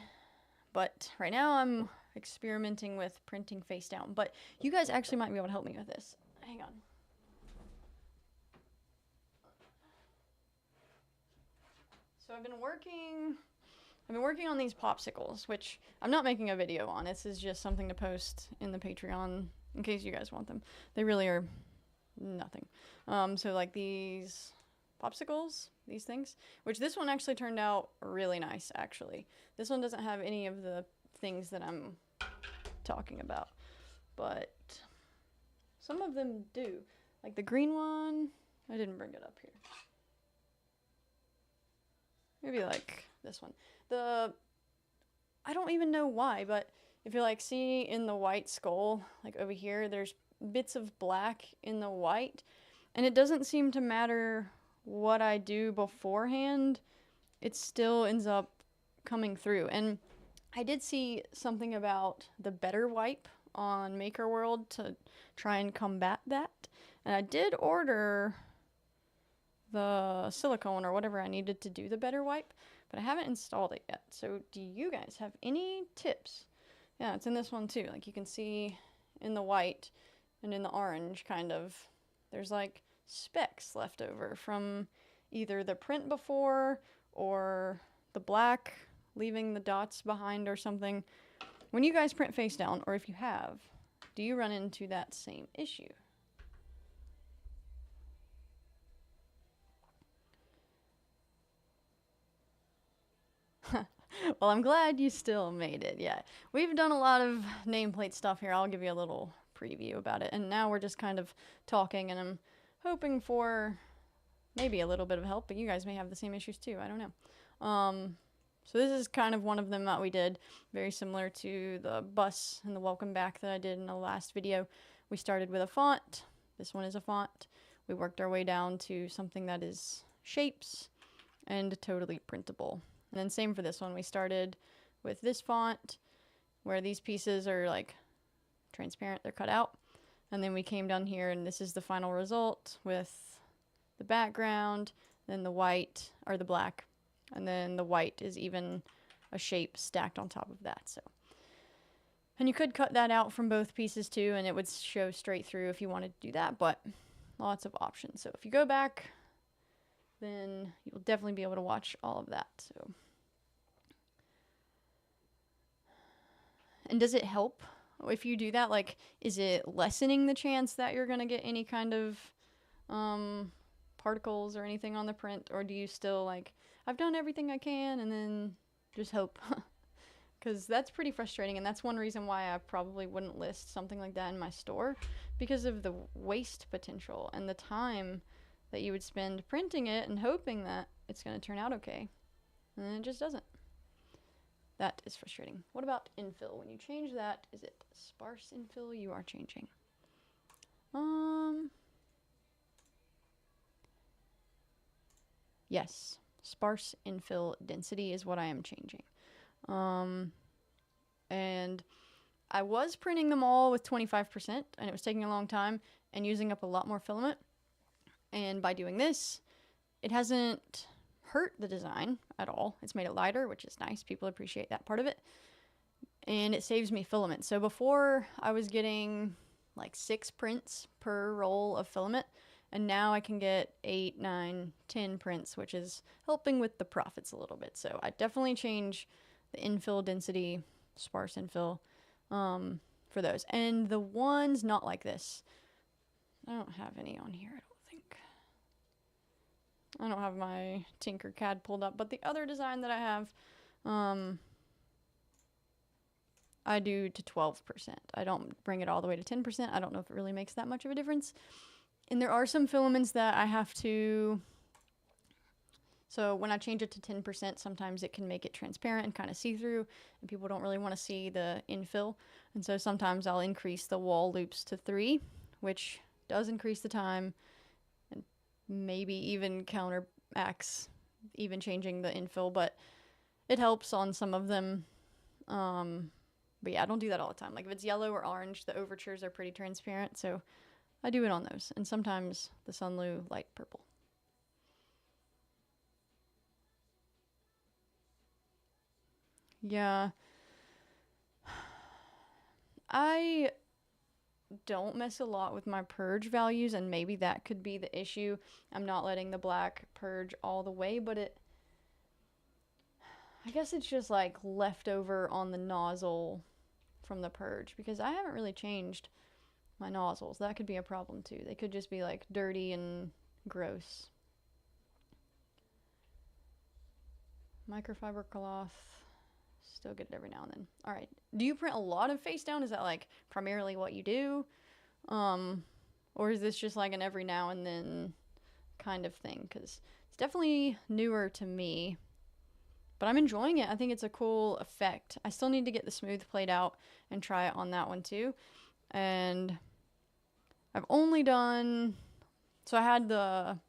but right now I'm experimenting with printing face down. But you guys actually might be able to help me with this. Hang on. So I've been working on these popsicles, which I'm not making a video on. This is just something to post in the Patreon in case you guys want them. They really are nothing. So like these popsicles, these things, which this one actually turned out really nice, actually. This one doesn't have any of the things that I'm talking about, but some of them do. Like the green one, I didn't bring it up here. Maybe like this one. I don't even know why, but if you like see in the white skull, like over here, there's bits of black in the white, and it doesn't seem to matter what I do beforehand, it still ends up coming through. And I did see something about the better wipe on Maker World to try and combat that, and I did order the silicone or whatever I needed to do the better wipe, but I haven't installed it yet. So do you guys have any tips? Yeah, it's in this one too. Like you can see in the white and in the orange kind of, there's like specks left over from either the print before or the black leaving the dots behind or something. When you guys print face down, or if you have, do you run into that same issue? Well, I'm glad you still made it. Yeah, we've done a lot of nameplate stuff here. I'll give you a little preview about it. And now we're just kind of talking, and I'm hoping for maybe a little bit of help, but you guys may have the same issues too. I don't know. So this is kind of one of them that we did, very similar to the bus and the welcome back that I did in the last video. We started with a font. This one is a font. We worked our way down to something that is shapes and totally printable. And then same for this one. We started with this font where these pieces are like transparent, they're cut out. And then we came down here and this is the final result with the background, then the white or the black, and then the white is even a shape stacked on top of that. So, and you could cut that out from both pieces too, and it would show straight through if you wanted to do that, but lots of options. So if you go back, then you'll definitely be able to watch all of that. So, and does it help if you do that? Like, is it lessening the chance that you're gonna get any kind of particles or anything on the print, or do you still like, I've done everything I can and then just hope? Because that's pretty frustrating, and that's one reason why I probably wouldn't list something like that in my store, because of the waste potential and the time that you would spend printing it and hoping that it's going to turn out okay, and then it just doesn't. That is frustrating. What about infill? When you change that, is it sparse infill you are changing? Yes, sparse infill density is what I am changing. And I was printing them all with 25%, and it was taking a long time and using up a lot more filament. And by doing this, it hasn't hurt the design at all. It's made it lighter, which is nice. People appreciate that part of it. And it saves me filament. So before I was getting like 6 prints per roll of filament, and now I can get 8, 9, 10 prints, which is helping with the profits a little bit. So I definitely change the infill density, sparse infill, for those. And the ones not like this, I don't have any on here, I don't think. I don't have my Tinkercad pulled up, but the other design that I have, I do to 12%. I don't bring it all the way to 10%. I don't know if it really makes that much of a difference. And there are some filaments that I have to, so when I change it to 10%, sometimes it can make it transparent and kind of see-through, and people don't really want to see the infill. And so sometimes I'll increase the wall loops to 3, which does increase the time and maybe even counteracts even changing the infill, but it helps on some of them. But yeah, I don't do that all the time. Like if it's yellow or orange, the overtures are pretty transparent, so I do it on those. And sometimes the Sunlu light purple. Yeah. I don't mess a lot with my purge values, and maybe that could be the issue. I'm not letting the black purge all the way, but I guess it's just like leftover on the nozzle from the purge, because I haven't really changed my nozzles. That could be a problem too. They could just be like dirty and gross. Microfiber cloth. Still get it every now and then. All right. Do you print a lot of face down? Is that like primarily what you do? Or is this just like an every now and then kind of thing? Because it's definitely newer to me, but I'm enjoying it. I think it's a cool effect. I still need to get the smooth plate out and try it on that one too. And I've only done, so I had the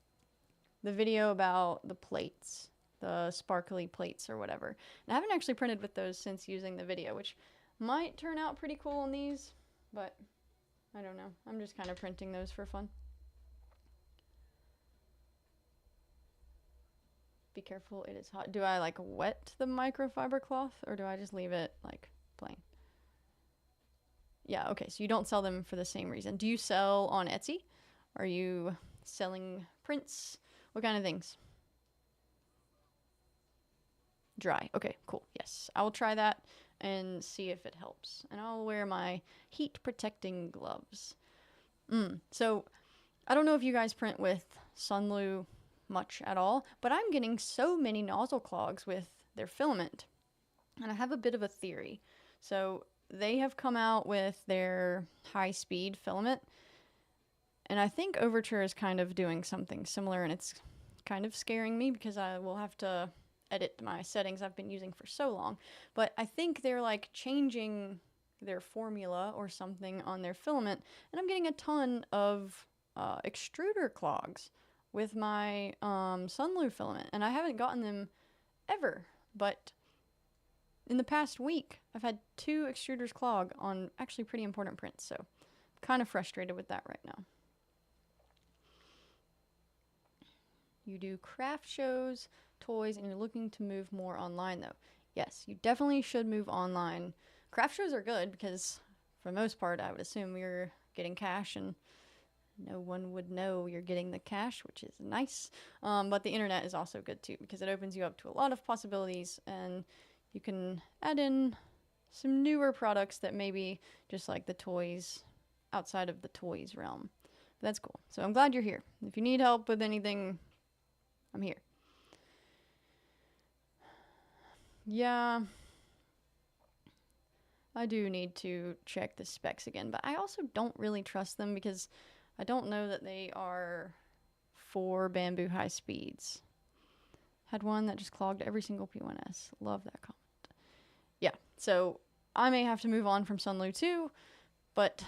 video about the plates, the sparkly plates or whatever. And I haven't actually printed with those since using the video, which might turn out pretty cool on these, but I don't know. I'm just kind of printing those for fun. Be careful, it is hot. Do I like wet the microfiber cloth, or do I just leave it like plain? Yeah, okay, so you don't sell them for the same reason. Do you sell on Etsy? Are you selling prints? What kind of things? Dry. Okay, cool. Yes, I will try that and see if it helps. And I'll wear my heat protecting gloves. So I don't know if you guys print with Sunlu much at all, but I'm getting so many nozzle clogs with their filament. And I have a bit of a theory. So they have come out with their high-speed filament, and I think Overture is kind of doing something similar, and it's kind of scaring me because I will have to edit my settings I've been using for so long. But I think they're like changing their formula or something on their filament, and I'm getting a ton of extruder clogs with my Sunlu filament, and I haven't gotten them ever, but in the past week I've had 2 extruders clog on actually pretty important prints, so I'm kind of frustrated with that right now. You do craft shows, toys, and you're looking to move more online though. Yes, you definitely should move online. Craft shows are good because for the most part I would assume you're getting cash and no one would know you're getting the cash, which is nice. But the internet is also good too because it opens you up to a lot of possibilities, and you can add in some newer products that maybe just like the toys outside of the toys realm. But that's cool. So I'm glad you're here. If you need help with anything, I'm here. Yeah, I do need to check the specs again, but I also don't really trust them because I don't know that they are for Bamboo high speeds. Had one that just clogged every single P1S. Love that comment. Yeah, so I may have to move on from Sunlu too, but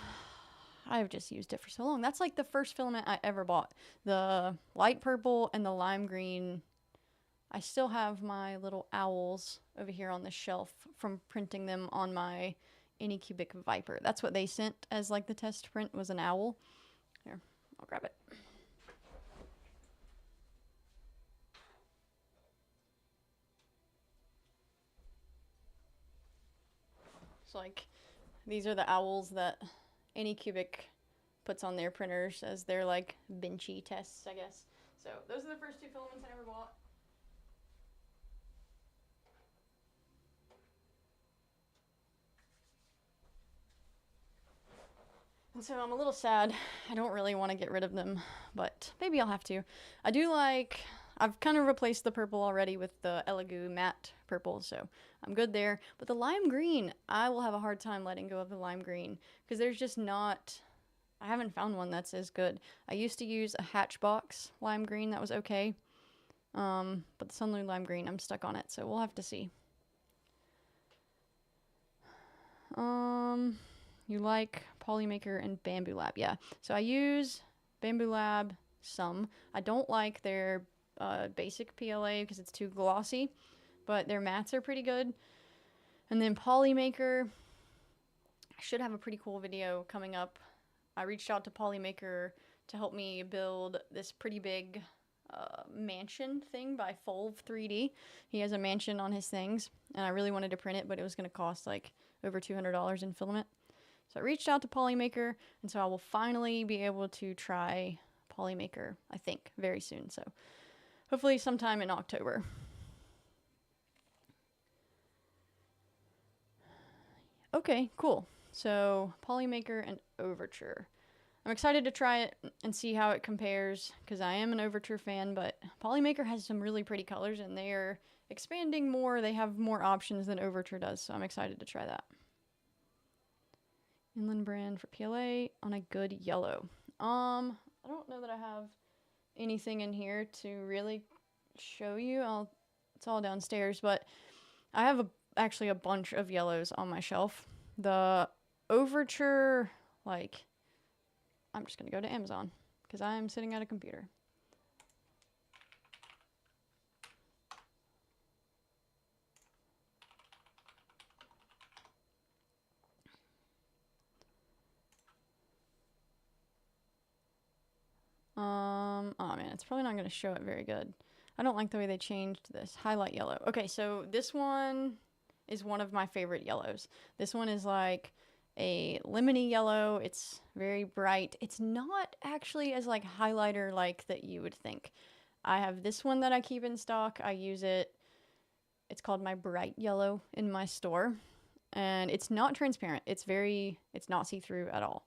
I've just used it for so long. That's like the first filament I ever bought. The light purple and the lime green. I still have my little owls over here on the shelf from printing them on my Anycubic Viper. That's what they sent as like the test print, was an owl. Here, I'll grab it. So like, these are the owls that Anycubic puts on their printers as their like benchy tests, I guess. So those are the first 2 filaments I ever bought. And so I'm a little sad. I don't really want to get rid of them, but maybe I'll have to. I do like, I've kind of replaced the purple already with the Elegoo matte purple, so I'm good there. But the lime green, I will have a hard time letting go of the lime green because there's just not, I haven't found one that's as good. I used to use a Hatchbox lime green that was okay, but the Sunlu lime green, I'm stuck on it, so we'll have to see. You like Polymaker and Bamboo Lab, yeah. So I use Bamboo Lab some. I don't like their basic PLA because it's too glossy, but their mattes are pretty good. And then Polymaker, I should have a pretty cool video coming up. I reached out to Polymaker to help me build this pretty big mansion thing by Fulv 3D. He has a mansion on his things, and I really wanted to print it, but it was going to cost like over $200 in filament. So I reached out to Polymaker, and so I will finally be able to try Polymaker, I think, very soon. So hopefully sometime in October. Okay, cool. So Polymaker and Overture. I'm excited to try it and see how it compares, because I am an Overture fan, but Polymaker has some really pretty colors, and they are expanding more. They have more options than Overture does, so I'm excited to try that. Inland brand for PLA on a good yellow. I don't know that I have anything in here to really show you. It's all downstairs, but I have actually a bunch of yellows on my shelf. The Overture, like, I'm just going to go to Amazon because I am sitting at a computer. Oh man, it's probably not going to show it very good. I don't like the way they changed this. Highlight yellow. Okay, so this one is one of my favorite yellows. This one is like a lemony yellow. It's very bright. It's not actually as like highlighter like that you would think. I have this one that I keep in stock. I use it. It's called my bright yellow in my store. And it's not transparent. It's not see-through at all.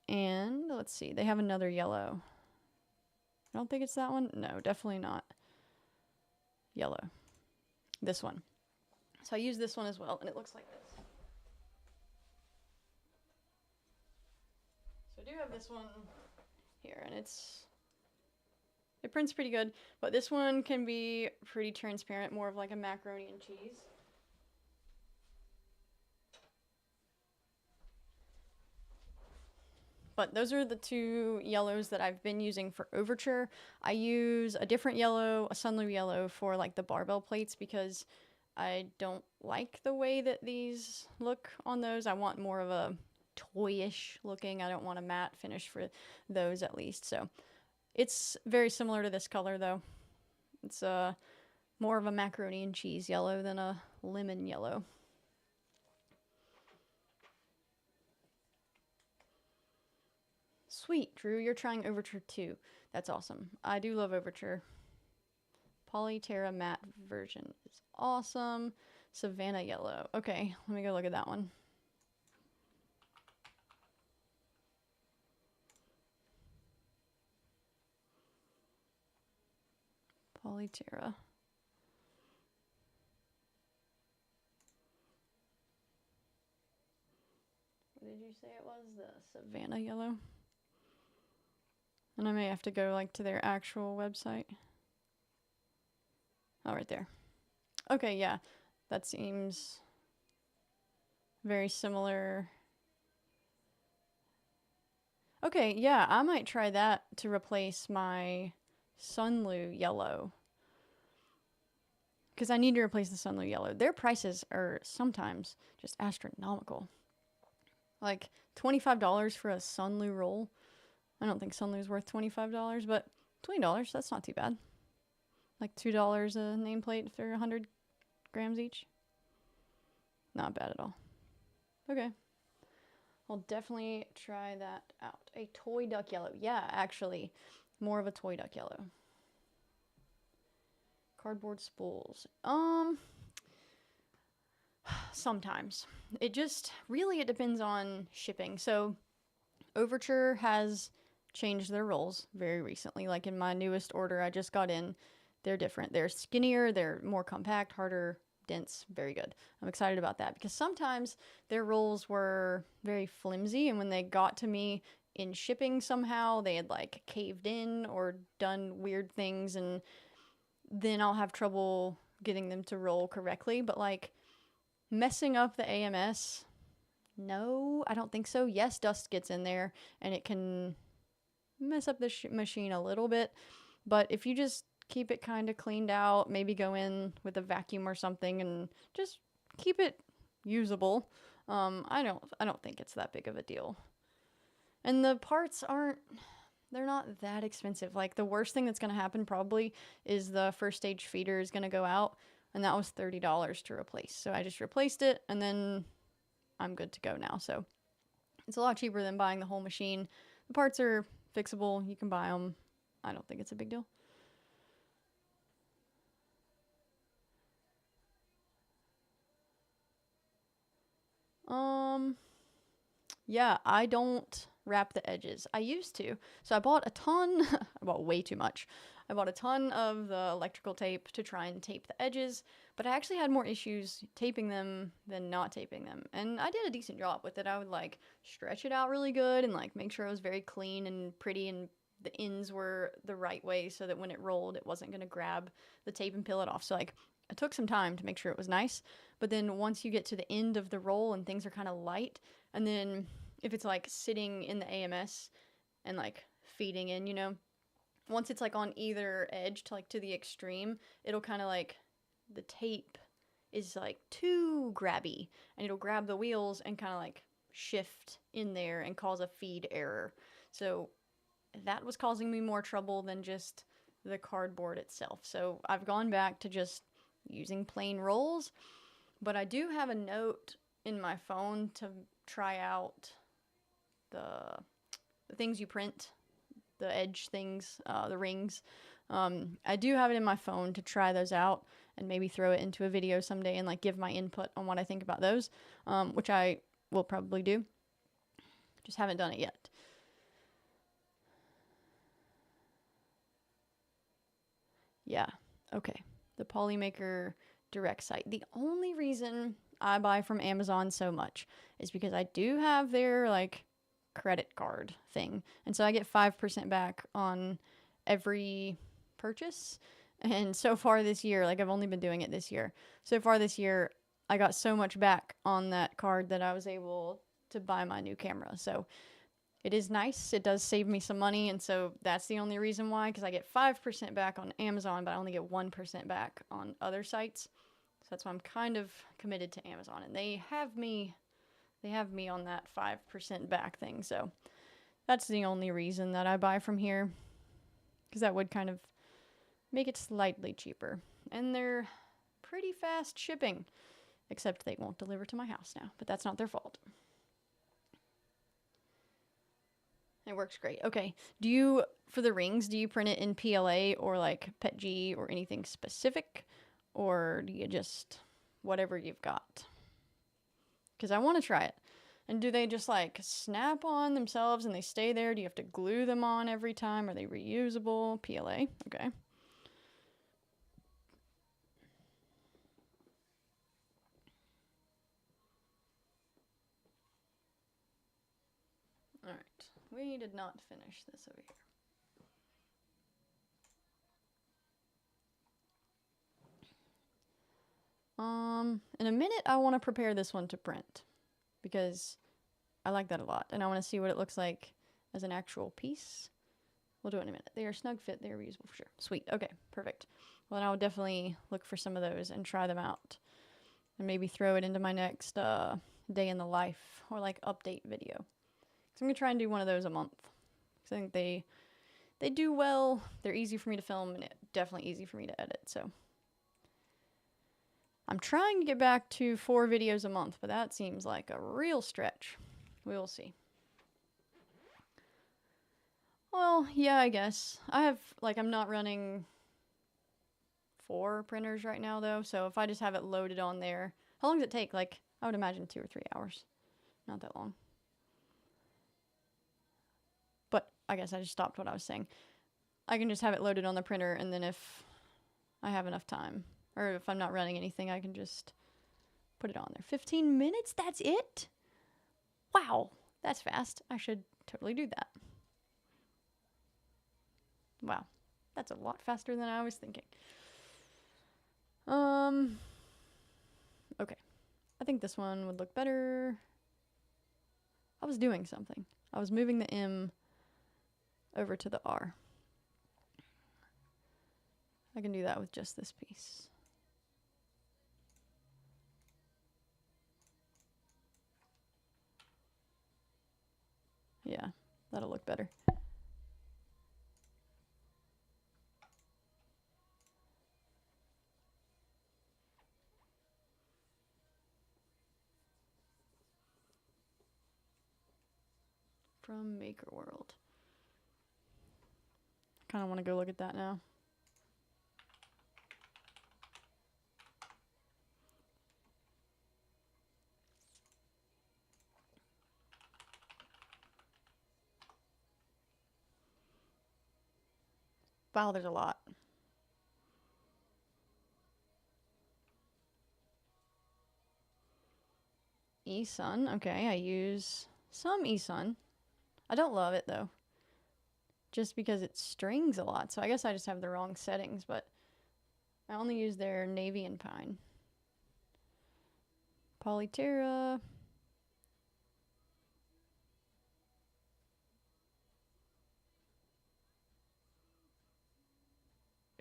And let's see, they have another yellow. I don't think it's that one. No, definitely not yellow. This one. So I use this one as well, and it looks like this. So I do have this one here, and it prints pretty good, but this one can be pretty transparent, more of like a macaroni and cheese. But those are the two yellows that I've been using for Overture. I use a different yellow, a Sunlu yellow, for like the barbell plates because I don't like the way that these look on those. I want more of a toyish looking. I don't want a matte finish for those at least. So it's very similar to this color though. It's more of a macaroni and cheese yellow than a lemon yellow. Sweet, Drew, you're trying Overture too. That's awesome. I do love Overture. Polyterra matte version is awesome. Savannah yellow. Okay, let me go look at that one. Polyterra. What did you say it was? The Savannah yellow? And I may have to go like to their actual website. Oh, right there. Okay, yeah. That seems very similar. Okay, yeah, I might try that to replace my Sunlu yellow. Because I need to replace the Sunlu yellow. Their prices are sometimes just astronomical. Like $25 for a Sunlu roll. I don't think Sunlu's worth $25, but $20, that's not too bad. Like $2 a nameplate for 100 grams each. Not bad at all. Okay. I'll definitely try that out. A toy duck yellow. Yeah, actually, more of a toy duck yellow. Cardboard spools. Sometimes. It depends on shipping. So Overture has changed their rolls very recently. Like in my newest order I just got in, they're different. They're skinnier, they're more compact, harder, dense, very good. I'm excited about that because sometimes their rolls were very flimsy, and when they got to me in shipping somehow, they had like caved in or done weird things, and then I'll have trouble getting them to roll correctly. But like messing up the AMS, no, I don't think so. Yes, dust gets in there and it can mess up the machine a little bit, but if you just keep it kind of cleaned out, maybe go in with a vacuum or something and just keep it usable, I don't think it's that big of a deal. And the parts aren't they're not that expensive. Like, the worst thing that's going to happen probably is the first stage feeder is going to go out, and that was $30 to replace. So I just replaced it, and then I'm good to go now. So it's a lot cheaper than buying the whole machine. The parts are fixable. You can buy them. I don't think it's a big deal. Yeah, I don't wrap the edges. I used to. So I bought a ton, I bought way too much. I bought a ton of the electrical tape to try and tape the edges, but I actually had more issues taping them than not taping them. And I did a decent job with it. I would like stretch it out really good and like make sure it was very clean and pretty and the ends were the right way so that when it rolled, it wasn't going to grab the tape and peel it off. So like it took some time to make sure it was nice. But then once you get to the end of the roll and things are kind of light, and then if it's like sitting in the AMS and like feeding in, you know, once it's like on either edge to like to the extreme, it'll kind of like the tape is like too grabby and it'll grab the wheels and kind of like shift in there and cause a feed error. So that was causing me more trouble than just the cardboard itself. So I've gone back to just using plain rolls, but I do have a note in my phone to try out the things you print, the edge things, the rings. I do have it in my phone to try those out and maybe throw it into a video someday and like give my input on what I think about those, which I will probably do. Just haven't done it yet. Yeah, okay. The Polymaker direct site. The only reason I buy from Amazon so much is because I do have their like credit card thing. And so I get 5% back on every purchase. And so far this year, like I've only been doing it this year. So far this year, I got so much back on that card that I was able to buy my new camera. So it is nice. It does save me some money. And so that's the only reason why, because I get 5% back on Amazon, but I only get 1% back on other sites. So that's why I'm kind of committed to Amazon. And they have me on that 5% back thing. So that's the only reason that I buy from here, because that would kind of make it slightly cheaper. And they're pretty fast shipping, except they won't deliver to my house now, but that's not their fault. It works great. Okay. For the rings, do you print it in PLA or like PETG or anything specific? Or do you just whatever you've got? Because I want to try it. And do they just like snap on themselves and they stay there? Do you have to glue them on every time? Are they reusable? PLA. Okay. All right. We did not finish this over here. In a minute, I want to prepare this one to print because I like that a lot, and I want to see what it looks like as an actual piece. We'll do it in a minute. They are snug fit. They are reusable for sure. Sweet. Okay, perfect. Well, then I will definitely look for some of those and try them out, and maybe throw it into my next day in the life or like update video. So I'm gonna try and do one of those a month because I think they do well. They're easy for me to film, and definitely easy for me to edit. So I'm trying to get back to 4 videos a month, but that seems like a real stretch. We will see. Well, yeah, I guess. I'm not running 4 printers right now, though, so if I just have it loaded on there, how long does it take? Like, I would imagine 2 or 3 hours. Not that long. But I guess I just stopped what I was saying. I can just have it loaded on the printer, and then if I have enough time, or if I'm not running anything, I can just put it on there. 15 minutes? That's it? Wow, that's fast. I should totally do that. Wow, that's a lot faster than I was thinking. Okay. I think this one would look better. I was doing something. I was moving the M over to the R. I can do that with just this piece. Yeah, that'll look better. from Maker World. Kind of want to go look at that now. Wow, there's a lot. eSun, okay, I use some eSun. I don't love it though, just because it strings a lot, so I guess I just have the wrong settings, but I only use their navy and pine. Polyterra.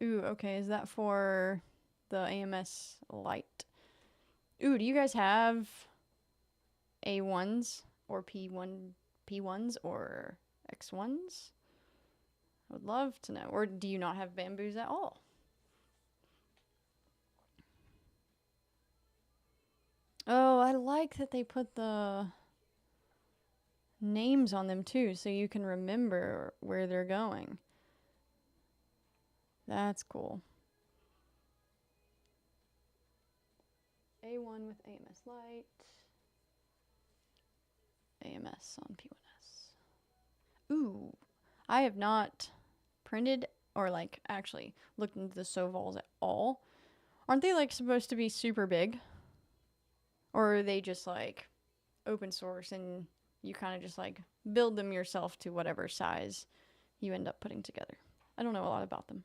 Ooh, okay, is that for the AMS light? Ooh, do you guys have A1s or P1s or X1s? I would love to know. Or do you not have bamboos at all? Oh, I like that they put the names on them too, so you can remember where they're going. That's cool. A1 with AMS light. AMS on P1S. Ooh, I have not printed or like actually looked into the Sovals at all. Aren't they like supposed to be super big? Or are they just like open source and you kind of just like build them yourself to whatever size you end up putting together? I don't know a lot about them.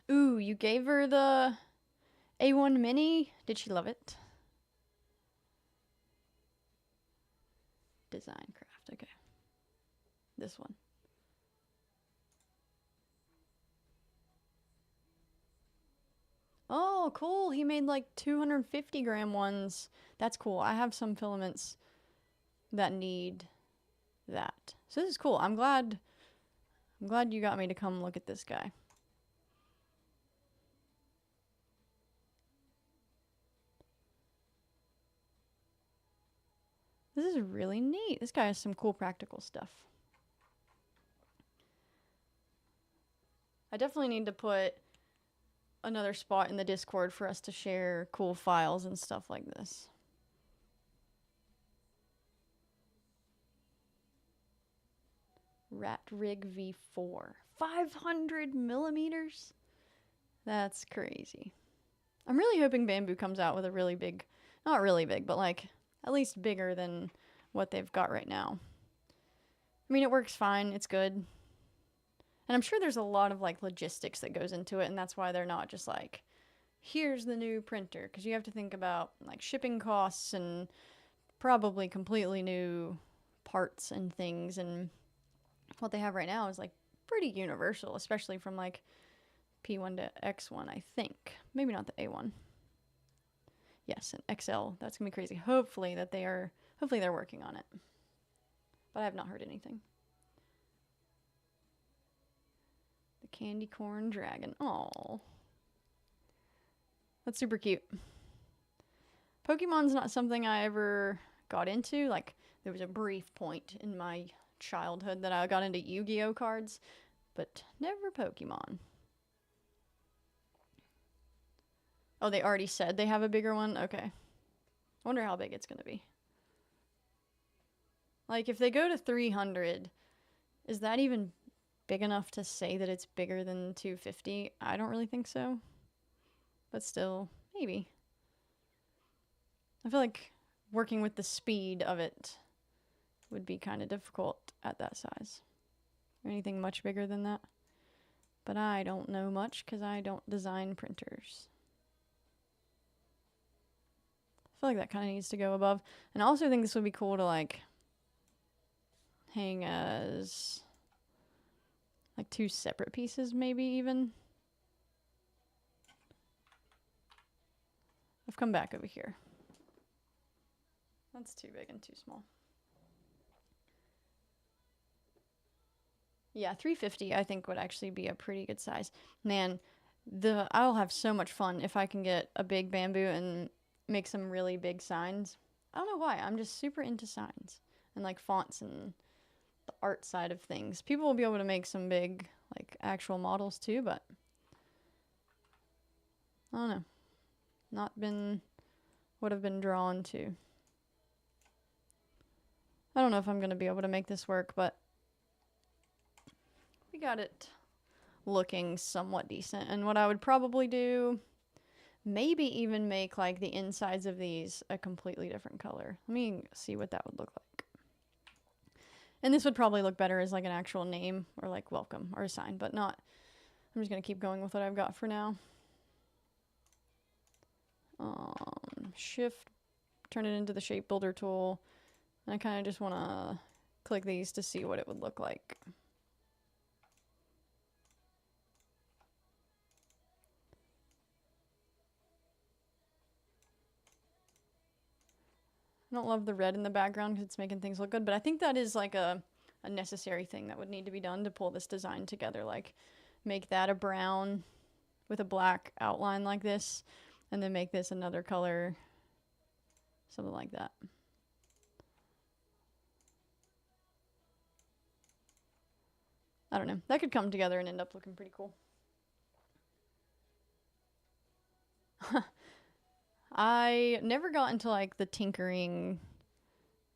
Ooh, you gave her the A1 Mini? Did she love it? Design craft, okay. This one. Oh, cool. He made like 250 gram ones. That's cool. I have some filaments that need that. So this is cool. I'm glad you got me to come look at this guy. This is really neat. This guy has some cool practical stuff. I definitely need to put another spot in the Discord for us to share cool files and stuff like this. Rat Rig V4. 500 millimeters? That's crazy. I'm really hoping Bamboo comes out with a really big, not really big, but like at least bigger than what they've got right now. I mean, it works fine. It's good. And I'm sure there's a lot of like logistics that goes into it, and that's why they're not just like, here's the new printer, because you have to think about like shipping costs and probably completely new parts and things, and what they have right now is like pretty universal, especially from like P1 to X1, I think. Maybe not the A1. Yes, an XL. That's gonna be crazy. Hopefully they're working on it. But I have not heard anything. The candy corn dragon. Oh, that's super cute. Pokemon's not something I ever got into. Like, there was a brief point in my childhood that I got into Yu-Gi-Oh cards, but never Pokemon. Oh, they already said they have a bigger one? Okay. I wonder how big it's gonna be. Like, if they go to 300, is that even big enough to say that it's bigger than 250? I don't really think so. But still, maybe. I feel like working with the speed of it would be kind of difficult at that size. Or anything much bigger than that. But I don't know much because I don't design printers. I feel like that kind of needs to go above. And I also think this would be cool to like hang as like two separate pieces, maybe even. I've come back over here. That's too big and too small. Yeah, 350 I think would actually be a pretty good size. Man, I'll have so much fun if I can get a big bamboo and make some really big signs. I don't know why. I'm just super into signs and like fonts and the art side of things. People will be able to make some big like actual models too, but I don't know. Not been would have been drawn to. I don't know if I'm going to be able to make this work, but we got it looking somewhat decent. And what I would probably do, maybe even make like the insides of these a completely different color. Let me see what that would look like. And this would probably look better as like an actual name or like welcome or a sign, but not. I'm just going to keep going with what I've got for now. Shift, turn it into the shape builder tool. And I kind of just want to click these to see what it would look like. I don't love the red in the background because it's making things look good, but I think that is like a necessary thing that would need to be done to pull this design together. Like make that a brown with a black outline like this, and then make this another color, something like that. I don't know. That could come together and end up looking pretty cool. I never got into like the tinkering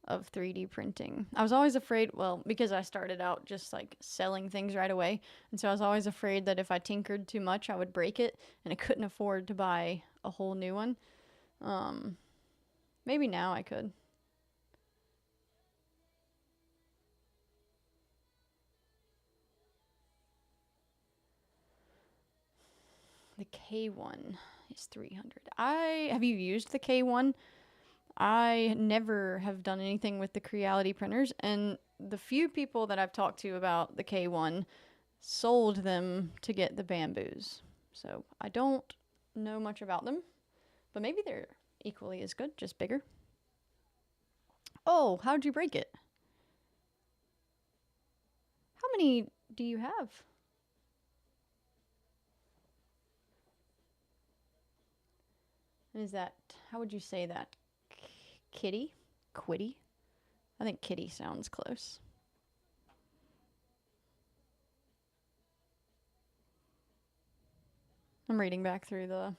of 3D printing. I was always afraid, well, because I started out just like selling things right away. And so I was always afraid that if I tinkered too much, I would break it and I couldn't afford to buy a whole new one. Maybe now I could. The K1 is 300. Have you used the K1? I never have done anything with the Creality printers, and the few people that I've talked to about the K1 sold them to get the bamboos. So I don't know much about them, but maybe they're equally as good, just bigger. Oh, how'd you break it? How many do you have? Is that, how would you say that? Kitty? Quitty? I think kitty sounds close. I'm reading back through the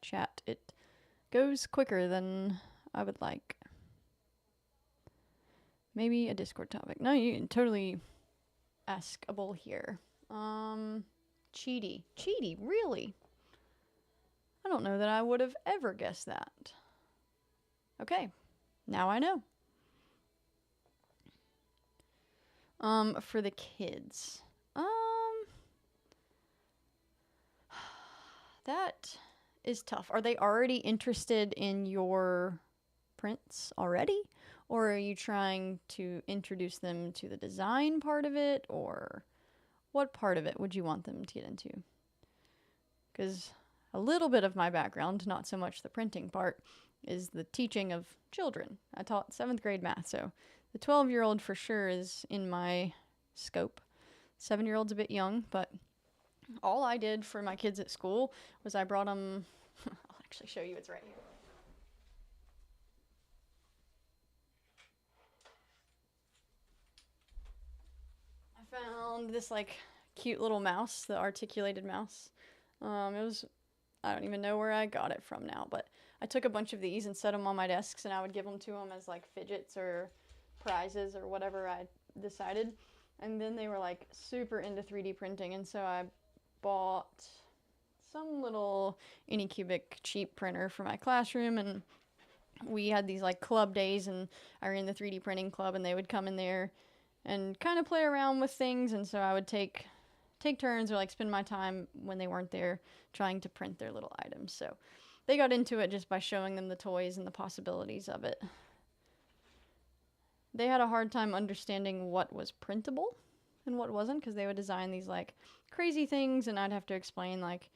chat. It goes quicker than I would like. Maybe a Discord topic. No, you can totally askable here. Cheaty. Cheaty, really? I don't know that I would have ever guessed that. Okay, now I know. For the kids. That is tough. Are they already interested in your prints already? Or are you trying to introduce them to the design part of it? Or what part of it would you want them to get into? Because a little bit of my background, not so much the printing part, is the teaching of children. I taught 7th grade math, so the 12-year-old for sure is in my scope. 7-year-old's a bit young, but all I did for my kids at school was I brought them, I'll actually show you, it's right here. I found this like cute little mouse, the articulated mouse. It was, I don't even know where I got it from now, but I took a bunch of these and set them on my desks, and I would give them to them as like fidgets or prizes or whatever I decided. And then they were like super into 3D printing, and so I bought some little Anycubic cheap printer for my classroom, and we had these like club days, and I ran the 3D printing club, and they would come in there and kind of play around with things, and so I would take turns or like spend my time when they weren't there trying to print their little items. So they got into it just by showing them the toys and the possibilities of it. They had a hard time understanding what was printable and what wasn't, because they would design these like crazy things, and I'd have to explain like,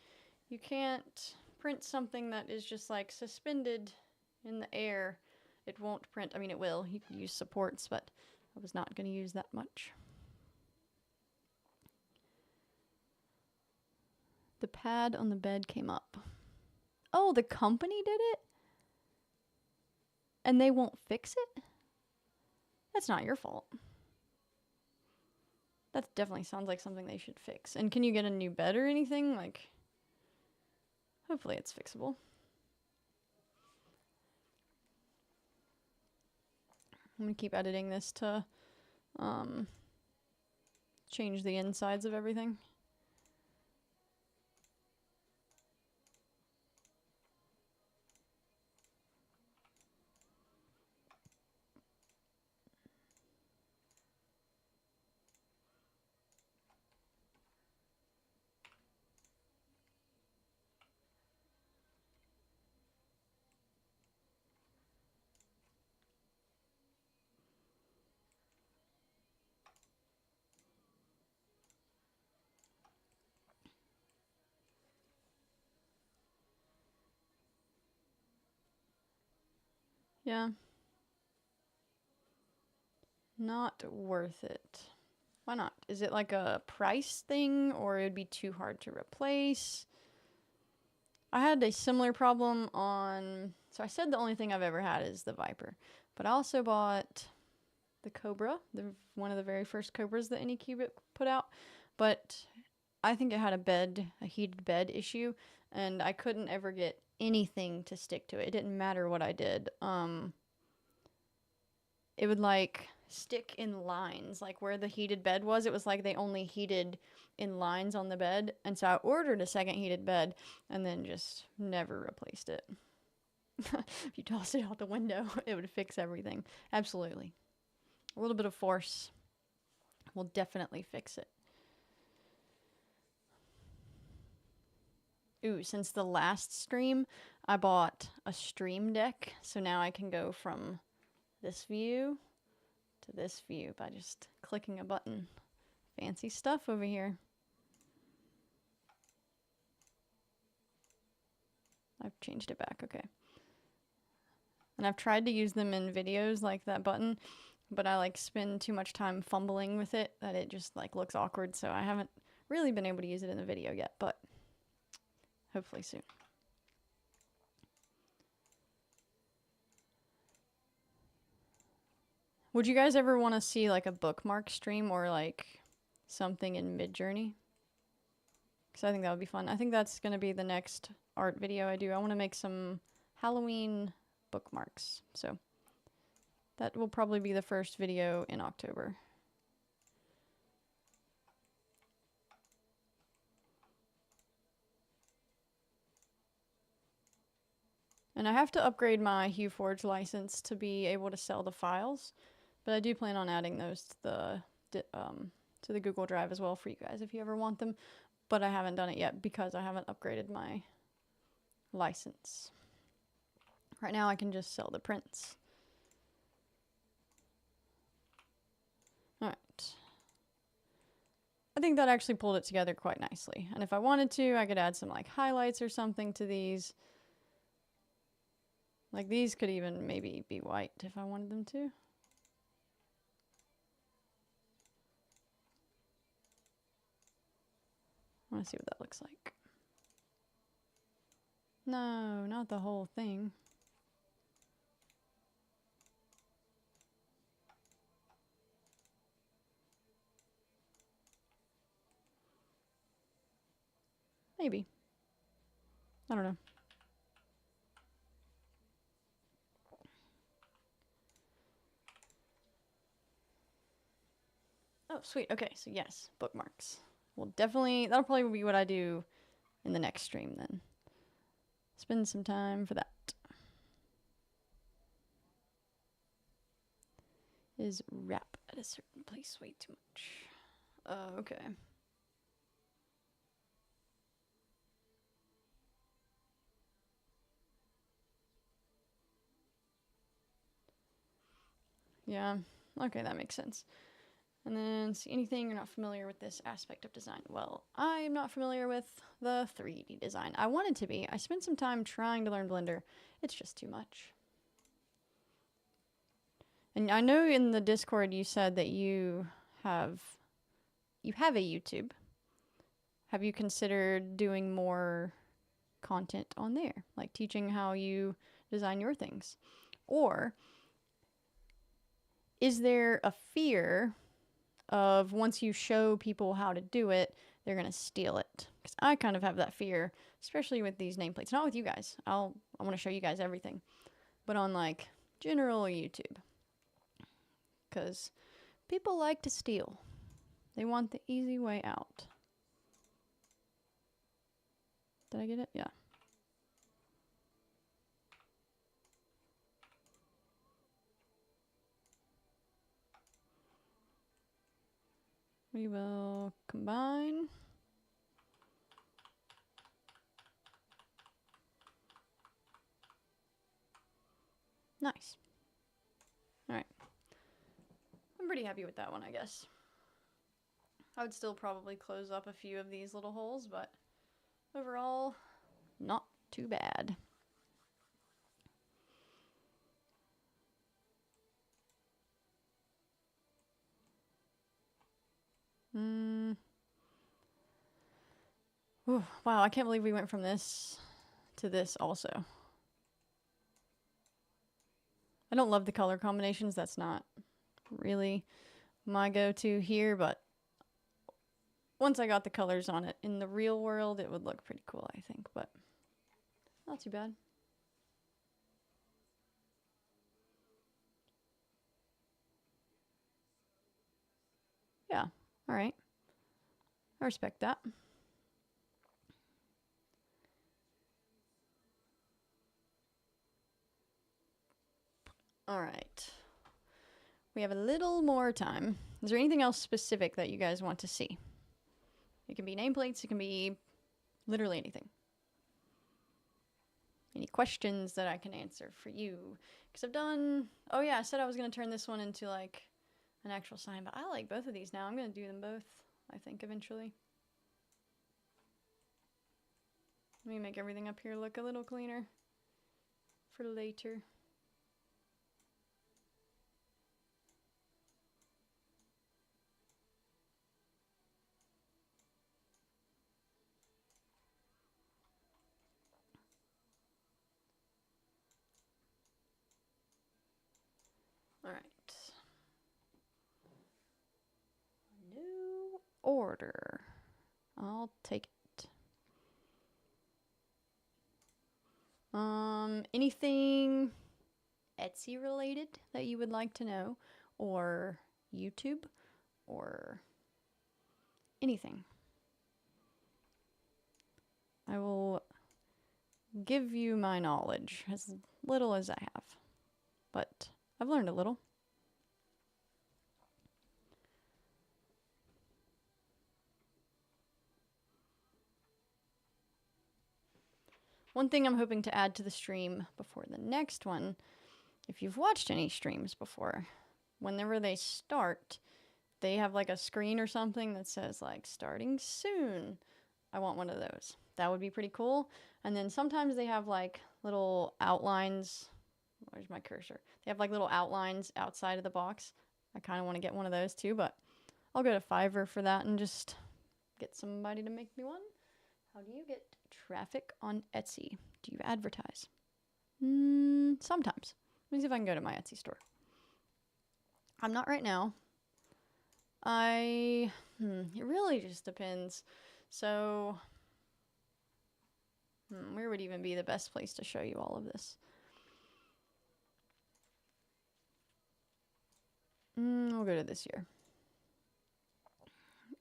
you can't print something that is just like suspended in the air. It won't print. I mean, it will. You can use supports, but I was not going to use that much. The pad on the bed came up. Oh, the company did it? And they won't fix it? That's not your fault. That definitely sounds like something they should fix. And can you get a new bed or anything? Like, hopefully it's fixable. I'm gonna keep editing this to change the insides of everything. Yeah. Not worth it. Why not? Is it like a price thing or it'd be too hard to replace? I had a similar problem on... So I said the only thing I've ever had is the Viper. But I also bought the Cobra, one of the very first Cobras that Anycubit put out. But I think it had a heated bed issue. And I couldn't ever get anything to stick to it. It didn't matter what I did. It would like stick in lines, like where the heated bed was. It was like they only heated in lines on the bed, and so I ordered a second heated bed and then just never replaced it. If you toss it out the window, it would fix everything. Absolutely. A little bit of force will definitely fix it. Ooh, since the last stream, I bought a stream deck, so now I can go from this view to this view by just clicking a button. Fancy stuff over here. I've changed it back, okay. And I've tried to use them in videos like that button, but I like spend too much time fumbling with it that it just like looks awkward, so I haven't really been able to use it in the video yet, but hopefully soon. Would you guys ever want to see like a bookmark stream or like something in Midjourney? Because I think that would be fun. I think that's going to be the next art video I do. I want to make some Halloween bookmarks. So that will probably be the first video in October. And I have to upgrade my HueForge license to be able to sell the files. But I do plan on adding those to the Google Drive as well for you guys if you ever want them. But I haven't done it yet because I haven't upgraded my license. Right now I can just sell the prints. Alright. I think that actually pulled it together quite nicely. And if I wanted to, I could add some like highlights or something to these. Like these could even maybe be white if I wanted them to. I want to see what that looks like. No, not the whole thing. Maybe. I don't know. Oh, sweet. Okay, so yes, bookmarks. Well, definitely, that'll probably be what I do in the next stream then. Spend some time for that. Is wrap at a certain place way too much? Okay. Yeah, okay, that makes sense. And then, see anything you're not familiar with this aspect of design? Well, I'm not familiar with the 3D design. I wanted to be. I spent some time trying to learn Blender. It's just too much. And I know in the Discord you said that you have a YouTube. have you considered doing more content on there, like teaching how you design your things? Or is there a fear of once you show people how to do it, they're going to steal it? Because I kind of have that fear, especially with these nameplates. Not with you guys. I want to show you guys everything. But on like general YouTube. Because people like to steal. They want the easy way out. Did I get it? Yeah. We will combine. Nice. All right. I'm pretty happy with that one, I guess. I would still probably close up a few of these little holes, but overall, not too bad. Ooh, wow, I can't believe we went from this to this also. I don't love the color combinations. That's not really my go-to here, but once I got the colors on it in the real world, it would look pretty cool, I think, but not too bad. Yeah, all right. I respect that. All right. We have a little more time. Is there anything else specific that you guys want to see? It can be nameplates. It can be literally anything. Any questions that I can answer for you? Because I've done... Oh, yeah, I said I was going to turn this one into, like, an actual sign, but I like both of these now. I'm going to do them both, I think, eventually. Let me make everything up here look a little cleaner for later. All right. New order. I'll take it. Anything Etsy related that you would like to know, or YouTube, or anything? I will give you my knowledge, as little as I have, but I've learned a little. One thing I'm hoping to add to the stream before the next one, if you've watched any streams before, whenever they start, they have like a screen or something that says like starting soon. I want one of those. That would be pretty cool. And then sometimes they have like little outlines. Where's my cursor? They have like little outlines outside of the box. I kind of want to get one of those too, but I'll go to Fiverr for that and just get somebody to make me one. How do you get traffic on Etsy? Do you advertise? Sometimes. Let me see if I can go to my Etsy store. I'm not right now. It really just depends. So, where would even be the best place to show you all of this? We'll go to this year.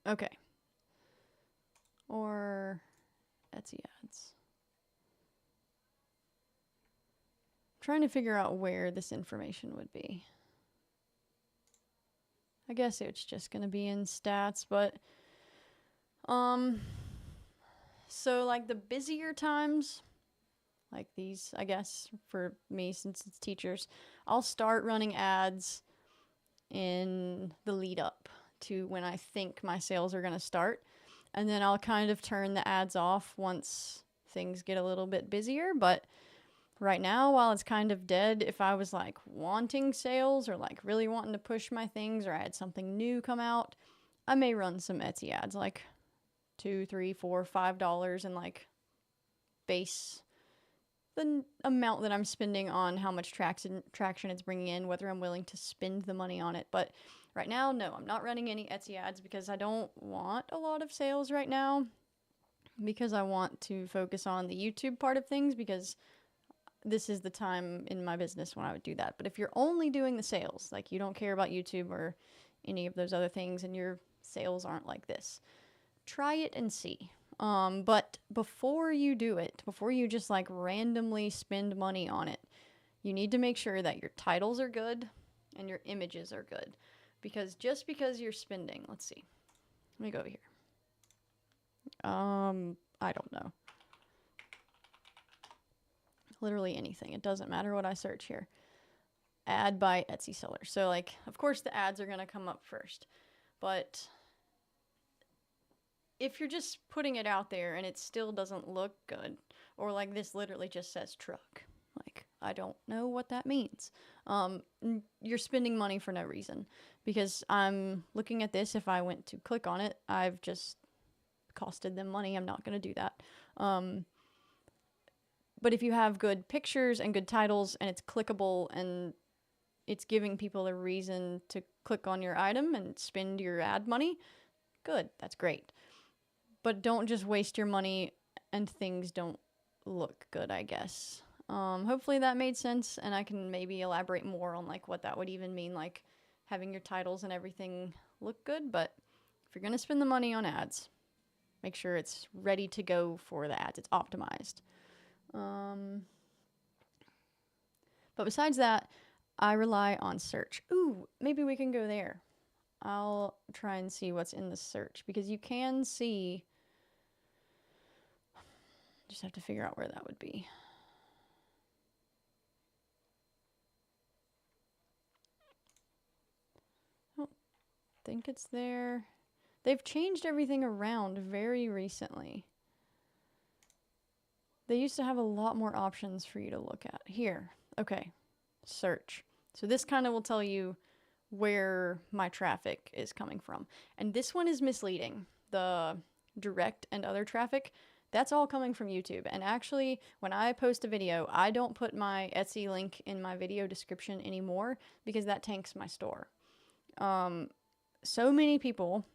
Okay. Or Etsy ads. I'm trying to figure out where this information would be. I guess it's just going to be in stats, but so like the busier times, like these, I guess for me since it's teachers, I'll start running ads in the lead up to when I think my sales are going to start, and then I'll kind of turn the ads off once things get a little bit busier. But right now, while it's kind of dead, if I was like wanting sales or like really wanting to push my things, or I had something new come out, I may run some Etsy ads. Like $2, $3, $4, $5 and like base the amount that I'm spending on how much traction it's bringing in, whether I'm willing to spend the money on it. But right now, no, I'm not running any Etsy ads because I don't want a lot of sales right now, because I want to focus on the YouTube part of things, because this is the time in my business when I would do that. But if you're only doing the sales, like you don't care about YouTube or any of those other things and your sales aren't like this, try it and see. But before you do it, before you just like randomly spend money on it, you need to make sure that your titles are good and your images are good. Because just because you're spending, let's see, let me go over here. I don't know. Literally anything. It doesn't matter what I search here. Ad by Etsy seller. So like, of course the ads are going to come up first, but if you're just putting it out there and it still doesn't look good, or like this literally just says truck, like I don't know what that means. You're spending money for no reason, because I'm looking at this. If I went to click on it, I've just costed them money. I'm not going to do that. But if you have good pictures and good titles and it's clickable and it's giving people a reason to click on your item and spend your ad money, good, that's great. But don't just waste your money and things don't look good, I guess. Hopefully that made sense, and I can maybe elaborate more on like what that would even mean, like having your titles and everything look good. But if you're going to spend the money on ads, make sure it's ready to go for the ads. It's optimized. But besides that, I rely on search. Ooh, maybe we can go there. I'll try and see what's in the search, because you can see, just have to figure out where that would be. I don't think it's there. They've changed everything around very recently. They used to have a lot more options for you to look at. Here, okay, search. So this kind of will tell you where my traffic is coming from. And this one is misleading. The direct and other traffic, that's all coming from YouTube. And actually, when I post a video, I don't put my Etsy link in my video description anymore, because that tanks my store. So many people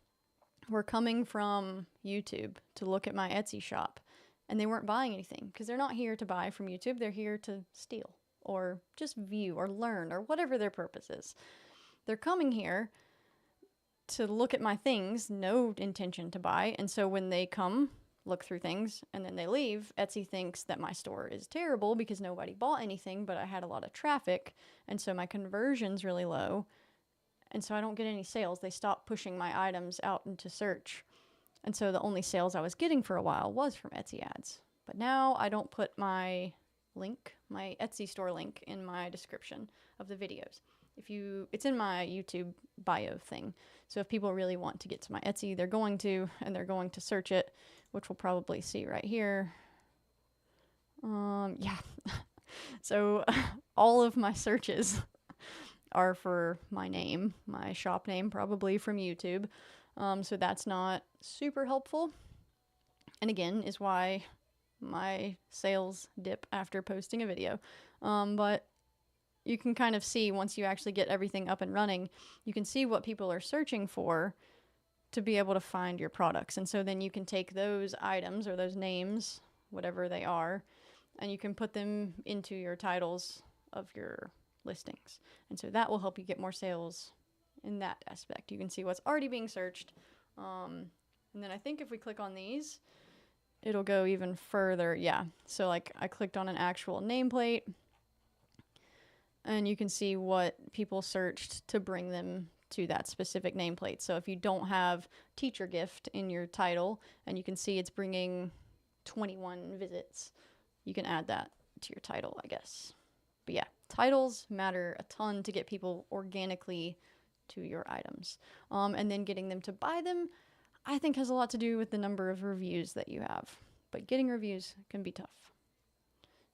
were coming from YouTube to look at my Etsy shop, and they weren't buying anything, because they're not here to buy from YouTube. They're here to steal or just view or learn or whatever their purpose is. They're coming here to look at my things, no intention to buy. And so when they come, look through things, and then they leave, Etsy thinks that my store is terrible because nobody bought anything, but I had a lot of traffic, and so my conversion's really low, and so I don't get any sales. They stop pushing my items out into search. And so the only sales I was getting for a while was from Etsy ads. But now I don't put my link, my Etsy store link, in my description of the videos. It's in my YouTube bio thing. So if people really want to get to my Etsy, they're going to search it, which we'll probably see right here. Yeah. So all of my searches are for my name, my shop name, probably from YouTube. So that's not super helpful. And again, is why my sales dip after posting a video. But you can kind of see, once you actually get everything up and running, you can see what people are searching for to be able to find your products. And so then you can take those items or those names, whatever they are, and you can put them into your titles of your listings. And so that will help you get more sales in that aspect. You can see what's already being searched. And then I think if we click on these, it'll go even further. Yeah. So like I clicked on an actual nameplate, and you can see what people searched to bring them to that specific nameplate. So if you don't have teacher gift in your title, and you can see it's bringing 21 visits, you can add that to your title, I guess. But yeah, titles matter a ton to get people organically to your items. And then getting them to buy them, I think, has a lot to do with the number of reviews that you have. But getting reviews can be tough.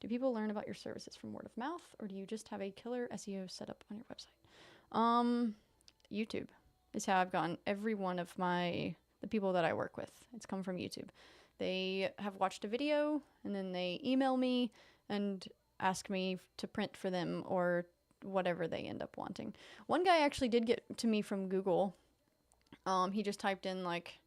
Do people learn about your services from word of mouth, or do you just have a killer SEO setup on your website? YouTube is how I've gotten every one of my the people that I work with. It's come from YouTube. They have watched a video and then they email me and ask me to print for them or whatever they end up wanting. One guy actually did get to me from Google. He just typed in like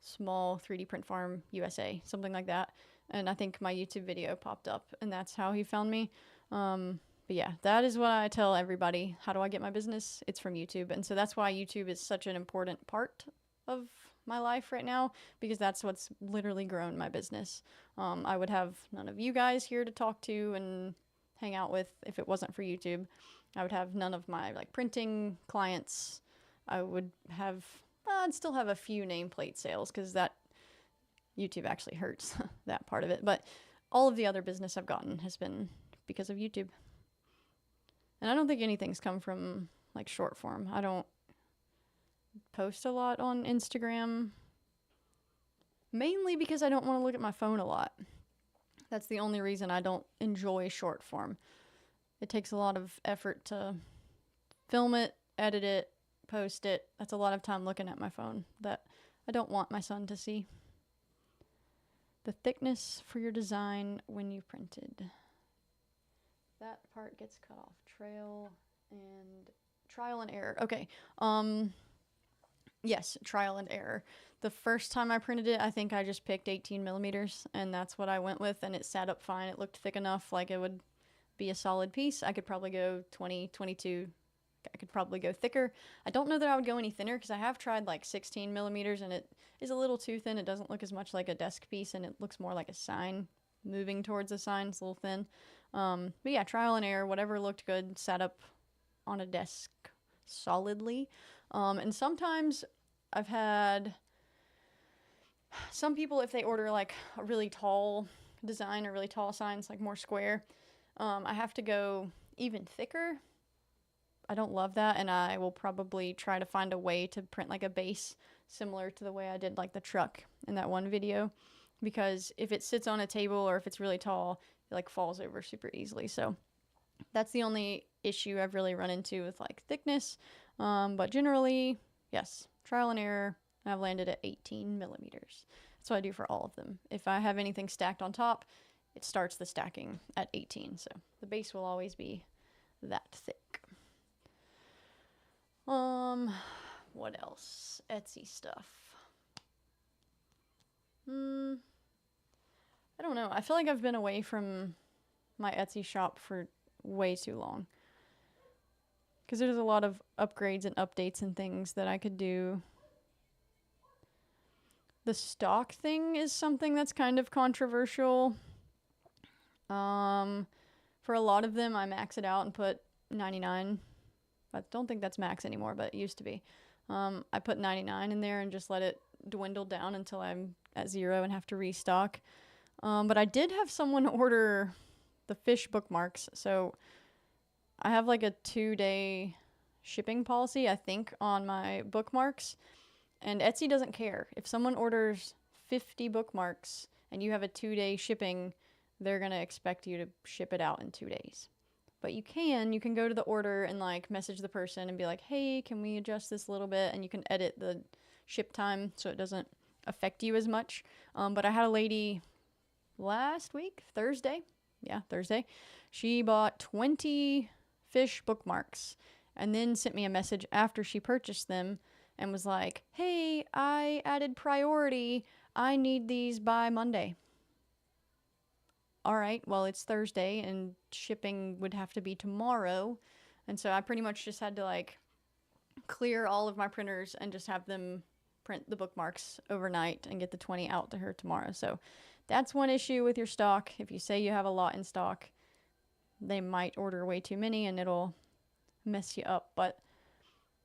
small 3D print farm USA, something like that. And I think my YouTube video popped up and that's how he found me. But yeah, that is what I tell everybody. How do I get my business? It's from YouTube. And so that's why YouTube is such an important part of my life right now, because that's what's literally grown my business. I would have none of you guys here to talk to and hang out with if it wasn't for YouTube. I would have none of my like printing clients. I'd still have a few nameplate sales because that YouTube actually hurts that part of it. But all of the other business I've gotten has been because of YouTube. And I don't think anything's come from like short form. I don't post a lot on Instagram, mainly because I don't want to look at my phone a lot. That's the only reason I don't enjoy short form. It takes a lot of effort to film it, edit it, post it. That's a lot of time looking at my phone that I don't want my son to see. The thickness for your design when you printed. That part gets cut off. Trial and error. Okay. Yes, trial and error. The first time I printed it, I think I just picked 18 millimeters, and that's what I went with, and it sat up fine. It looked thick enough, like it would be a solid piece. I could probably go 20, 22. I could probably go thicker. I don't know that I would go any thinner, because I have tried like 16 millimeters, and it is a little too thin. It doesn't look as much like a desk piece, and it looks more like a sign moving towards a sign. It's a little thin. But yeah, trial and error, whatever looked good, sat up on a desk solidly. And sometimes I've had some people, if they order like a really tall design or really tall signs, like more square, I have to go even thicker. I don't love that, and I will probably try to find a way to print like a base similar to the way I did like the truck in that one video, because if it sits on a table or if it's really tall, it like falls over super easily. So that's the only issue I've really run into with like thickness. But generally, yes, trial and error. I've landed at 18 millimeters. That's what I do for all of them. If I have anything stacked on top, it starts the stacking at 18. So the base will always be that thick. What else? Etsy stuff. I don't know. I feel like I've been away from my Etsy shop for way too long, because there's a lot of upgrades and updates and things that I could do. The stock thing is something that's kind of controversial. For a lot of them, I max it out and put 99. I don't think that's max anymore, but it used to be. I put 99 in there and just let it dwindle down until I'm at 0 and have to restock. But I did have someone order the fish bookmarks, so I have like a 2-day shipping policy, I think, on my bookmarks, and Etsy doesn't care. If someone orders 50 bookmarks and you have a 2-day shipping, they're gonna expect you to ship it out in 2 days. But you can go to the order and like message the person and be like, hey, can we adjust this a little bit? And you can edit the ship time so it doesn't affect you as much. But I had a lady last week, Thursday. She bought 20 fish bookmarks and then sent me a message after she purchased them and was like, hey, I added priority. I need these by Monday. All right, well, it's Thursday and shipping would have to be tomorrow. And so I pretty much just had to like clear all of my printers and just have them print the bookmarks overnight and get the 20 out to her tomorrow. So that's one issue with your stock. If you say you have a lot in stock, they might order way too many and it'll mess you up. But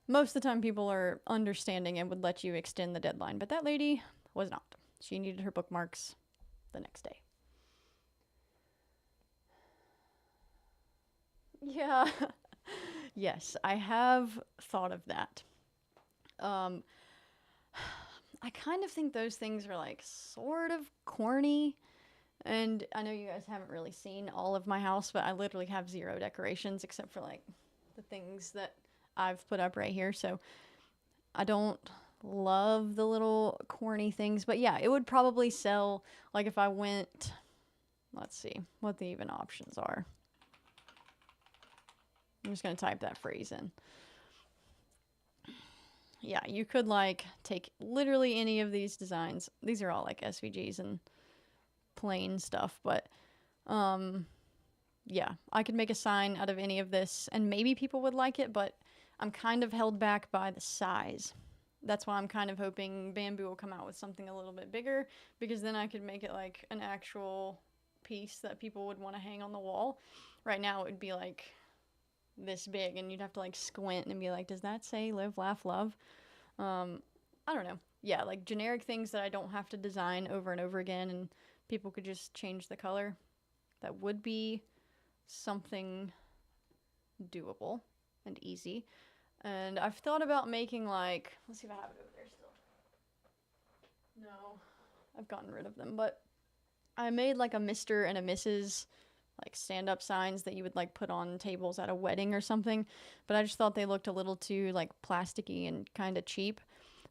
most of the time people are understanding and would let you extend the deadline. But that lady was not. She needed her bookmarks the next day. Yeah. Yes, I have thought of that. I kind of think those things are like sort of corny. And I know you guys haven't really seen all of my house, but I literally have 0 decorations except for like the things that I've put up right here. So I don't love the little corny things. But yeah, it would probably sell, like if I went, let's see what the even options are. I'm just going to type that phrase in. Yeah, you could like take literally any of these designs. These are all like SVGs and plain stuff, but yeah, I could make a sign out of any of this and maybe people would like it, but I'm kind of held back by the size. That's why I'm kind of hoping Bamboo will come out with something a little bit bigger, because then I could make it like an actual piece that people would want to hang on the wall. Right now it would be like this big and you'd have to like squint and be like, does that say live, laugh, love? I don't know. Yeah, like generic things that I don't have to design over and over again and people could just change the color. That would be something doable and easy. And I've thought about making like, let's see if I have it over there still. No, I've gotten rid of them, but I made like a Mr. and a Mrs. like stand-up signs that you would like put on tables at a wedding or something, but I just thought they looked a little too like plasticky and kind of cheap.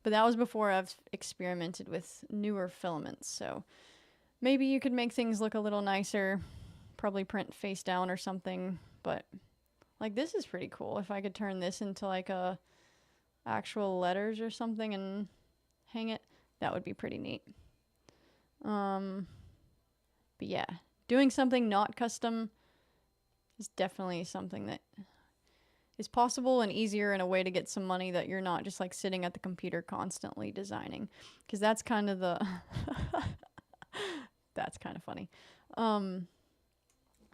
But that was before I've experimented with newer filaments, so maybe you could make things look a little nicer, probably print face down or something. But like this is pretty cool. If I could turn this into like a actual letters or something and hang it, that would be pretty neat. But yeah, doing something not custom is definitely something that is possible and easier in a way to get some money that you're not just like sitting at the computer constantly designing, because that's kind of the that's kind of funny.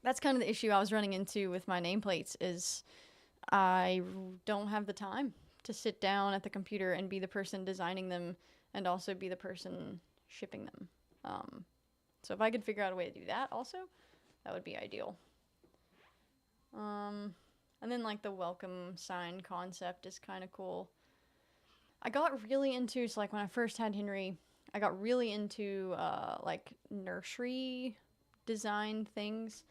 That's kind of the issue I was running into with my nameplates is I don't have the time to sit down at the computer and be the person designing them and also be the person shipping them. So if I could figure out a way to do that also, that would be ideal. And then like the welcome sign concept is kind of cool. I got really into, so like when I first had Henry, I got really into like nursery design things.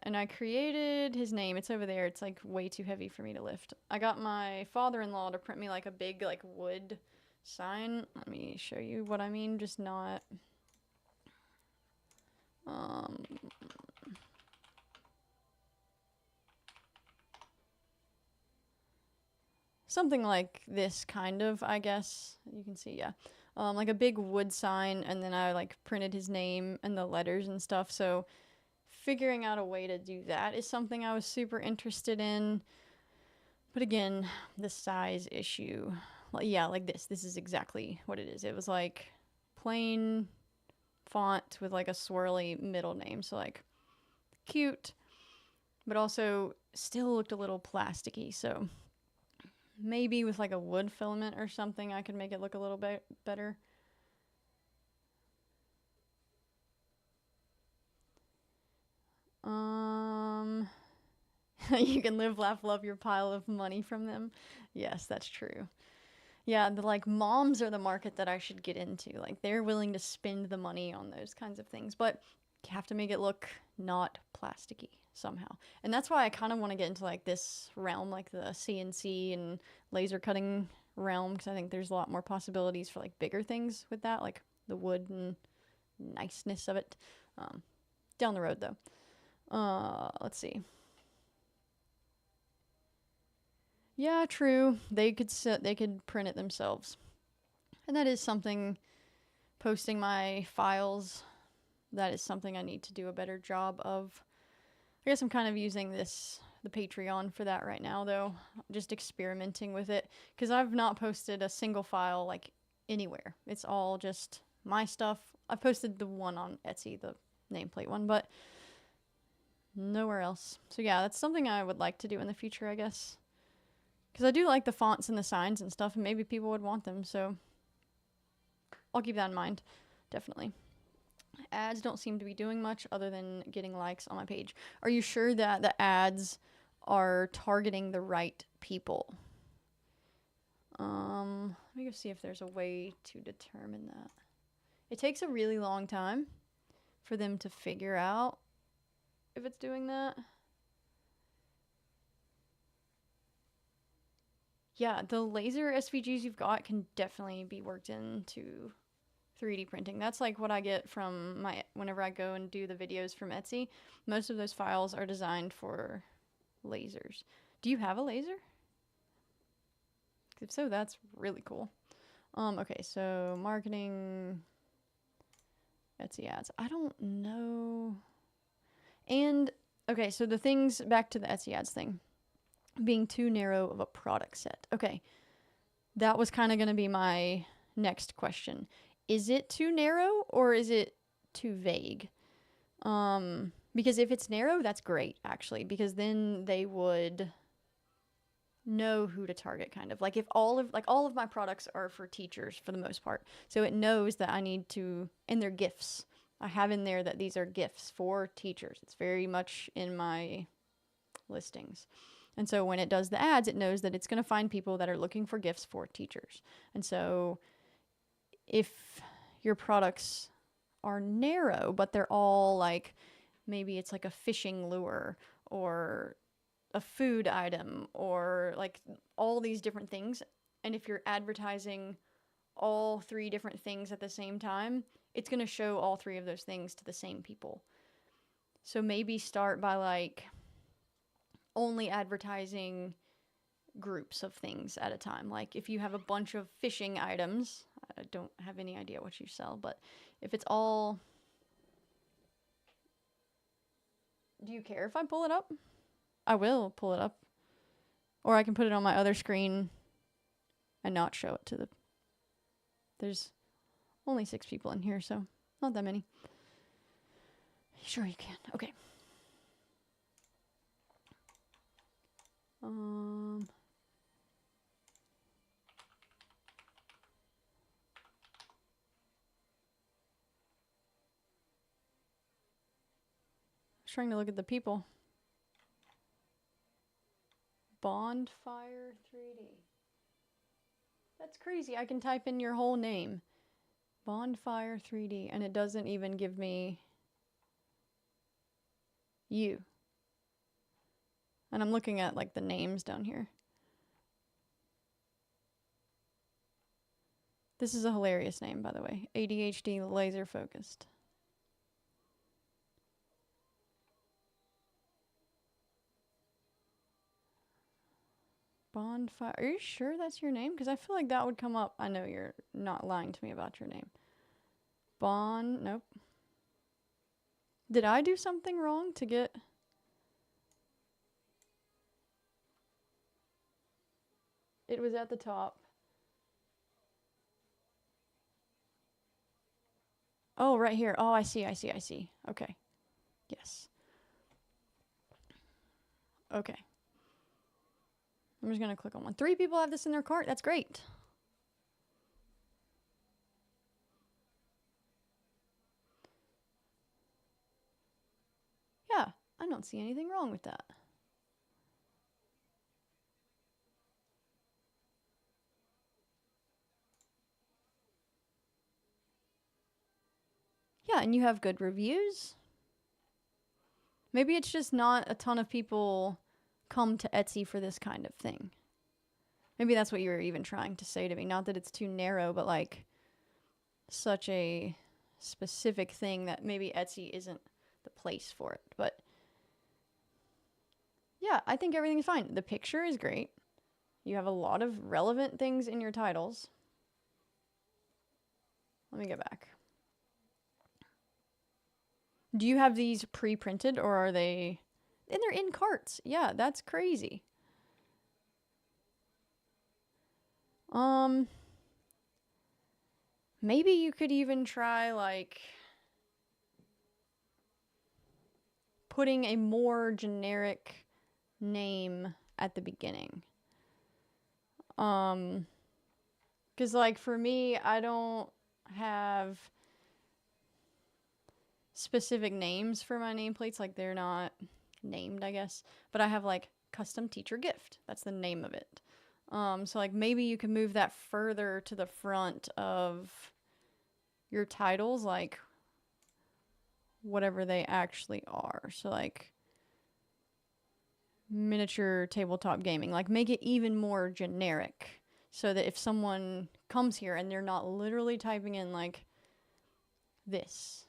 And I created his name. It's over there. It's like way too heavy for me to lift. I got my father-in-law to print me like a big like wood sign. Let me show you what I mean, just not something like this kind of, I guess. You can see, yeah. Like a big wood sign, and then I like printed his name and the letters and stuff. So figuring out a way to do that is something I was super interested in. But again, the size issue. Yeah, like this. This is exactly what it is. It was like plain font with like a swirly middle name. So like cute, but also still looked a little plasticky. So maybe with like a wood filament or something, I could make it look a little bit better. You can live, laugh, love your pile of money from them. Yes, that's true. Yeah, the like moms are the market that I should get into. Like they're willing to spend the money on those kinds of things, but you have to make it look not plasticky somehow. And that's why I kind of want to get into like this realm, like the CNC and laser cutting realm, because I think there's a lot more possibilities for like bigger things with that, like the wood and niceness of it. Down the road though. Let's see. Yeah, true. They could print it themselves. And that is something, posting my files, that is something I need to do a better job of. I guess I'm kind of using the Patreon for that right now though. Just experimenting with it, because I've not posted a single file like anywhere. It's all just my stuff. I posted the one on Etsy, the nameplate one, but nowhere else. So yeah, that's something I would like to do in the future, I guess. Because I do like the fonts and the signs and stuff, and maybe people would want them, so I'll keep that in mind, definitely. Ads don't seem to be doing much other than getting likes on my page. Are you sure that the ads are targeting the right people? Let me go see if there's a way to determine that. It takes a really long time for them to figure out if it's doing that. Yeah, the laser SVGs you've got can definitely be worked into 3D printing. That's like what I get from whenever I go and do the videos from Etsy. Most of those files are designed for lasers. Do you have a laser? If so, that's really cool. Okay, so marketing, Etsy ads. I don't know. And okay, so the things back to the Etsy ads thing, being too narrow of a product set. Okay, that was kind of going to be my next question. Is it too narrow or is it too vague? Because if it's narrow, that's great actually, because then they would know who to target, kind of. Like if all of my products are for teachers for the most part. So it knows that I need to, and they're gifts. I have in there that these are gifts for teachers. It's very much in my listings. And so when it does the ads, it knows that it's going to find people that are looking for gifts for teachers. And so if your products are narrow, but they're all like, maybe it's like a fishing lure or a food item or like all these different things. And if you're advertising all 3 different things at the same time, it's going to show all 3 of those things to the same people. So maybe start by like only advertising groups of things at a time. Like if you have a bunch of fishing items, I don't have any idea what you sell, but if it's all... Do you care if I pull it up? I will pull it up. Or I can put it on my other screen and not show it to the... There's only 6 people in here, so not that many. Sure you can. Okay. Trying to look at the people. Bonfire 3D. That's crazy. I can type in your whole name. Bonfire 3D, and it doesn't even give me you. And I'm looking at like the names down here. This is a hilarious name, by the way. ADHD laser focused. Bonfire. Are you sure that's your name? Because I feel like that would come up. I know you're not lying to me about your name. Nope. Did I do something wrong to get... It was at the top. Oh, right here. Oh, I see. Okay. Yes. Okay. I'm just going to click on one. 3 people have this in their cart. That's great. Yeah, I don't see anything wrong with that. Yeah, and you have good reviews. Maybe it's just not a ton of people come to Etsy for this kind of thing. Maybe that's what you were even trying to say to me. Not that it's too narrow, but like such a specific thing that maybe Etsy isn't the place for it. But yeah, I think everything's fine. The picture is great. You have a lot of relevant things in your titles. Let me get back. Do you have these pre-printed or are they... And they're in carts. Yeah, that's crazy. Maybe you could even try like putting a more generic name at the beginning. 'Cause like for me, I don't have specific names for my nameplates. Like they're not named, I guess, but I have like custom teacher gift. That's the name of it. So like maybe you can move that further to the front of your titles, like whatever they actually are. So like miniature tabletop gaming. Like, make it even more generic so that if someone comes here and they're not literally typing in, like, this,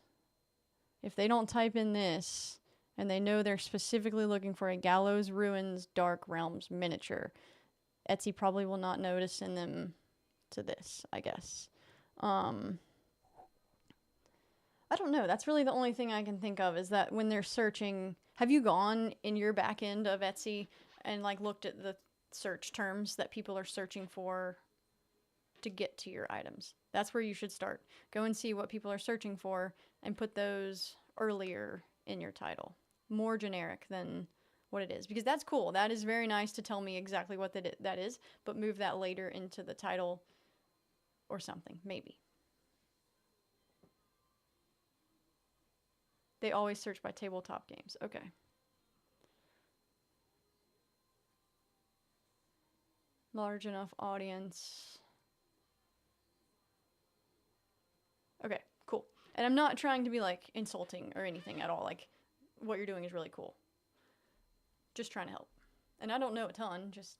if they don't type in this and they know they're specifically looking for a Gallows Ruins Dark Realms miniature, Etsy probably will not know to send them to this, I guess. I don't know. That's really the only thing I can think of, is that when they're searching, have you gone in your back end of Etsy and like looked at the search terms that people are searching for to get to your items? That's where you should start. Go and see what people are searching for and put those earlier in your title. More generic than what it is, because that's cool. That is very nice to tell me exactly what that is, but move that later into the title or something, maybe. They always search by tabletop games. Okay. Large enough audience. Okay, cool. And I'm not trying to be like insulting or anything at all. Like, what you're doing is really cool. Just trying to help. And I don't know a ton, just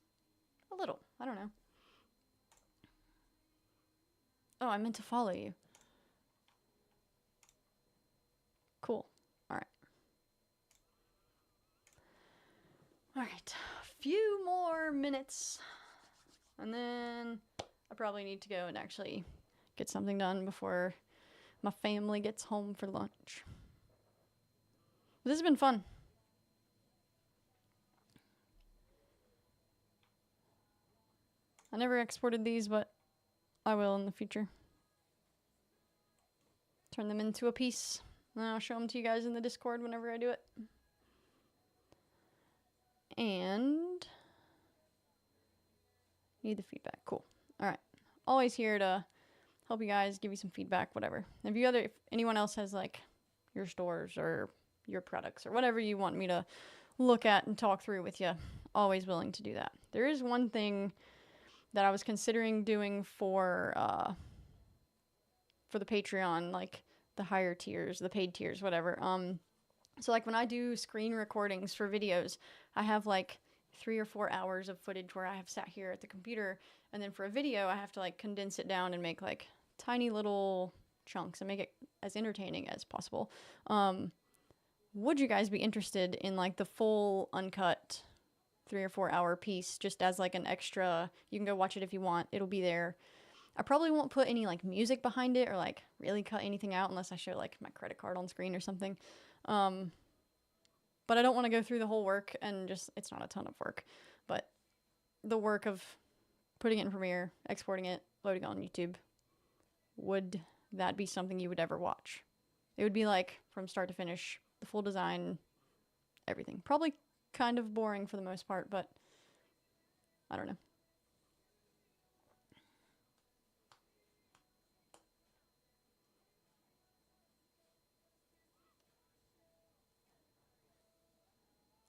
a little. I don't know. Oh, I meant to follow you. Cool. Alright, a few more minutes. And then I probably need to go and actually get something done before my family gets home for lunch. But this has been fun. I never exported these, but I will in the future. Turn them into a piece. And I'll show them to you guys in the Discord whenever I do it. And need the feedback. Cool. All right. Always here to help you guys, give you some feedback, whatever. If anyone else has like your stores or your products or whatever you want me to look at and talk through with you, always willing to do that. There is one thing that I was considering doing for the Patreon, like the higher tiers, the paid tiers, whatever. So like when I do screen recordings for videos, I have like 3 or 4 hours of footage where I have sat here at the computer, and then for a video I have to like condense it down and make like tiny little chunks and make it as entertaining as possible. Would you guys be interested in like the full uncut 3 or 4 hour piece just as like an extra? You can go watch it if you want. It'll be there. I probably won't put any like music behind it or like really cut anything out unless I show like my credit card on screen or something. But I don't want to go through the whole work and just, it's not a ton of work, but the work of putting it in Premiere, exporting it, loading it on YouTube. Would that be something you would ever watch? It would be like from start to finish, the full design, everything. Probably kind of boring for the most part, but I don't know.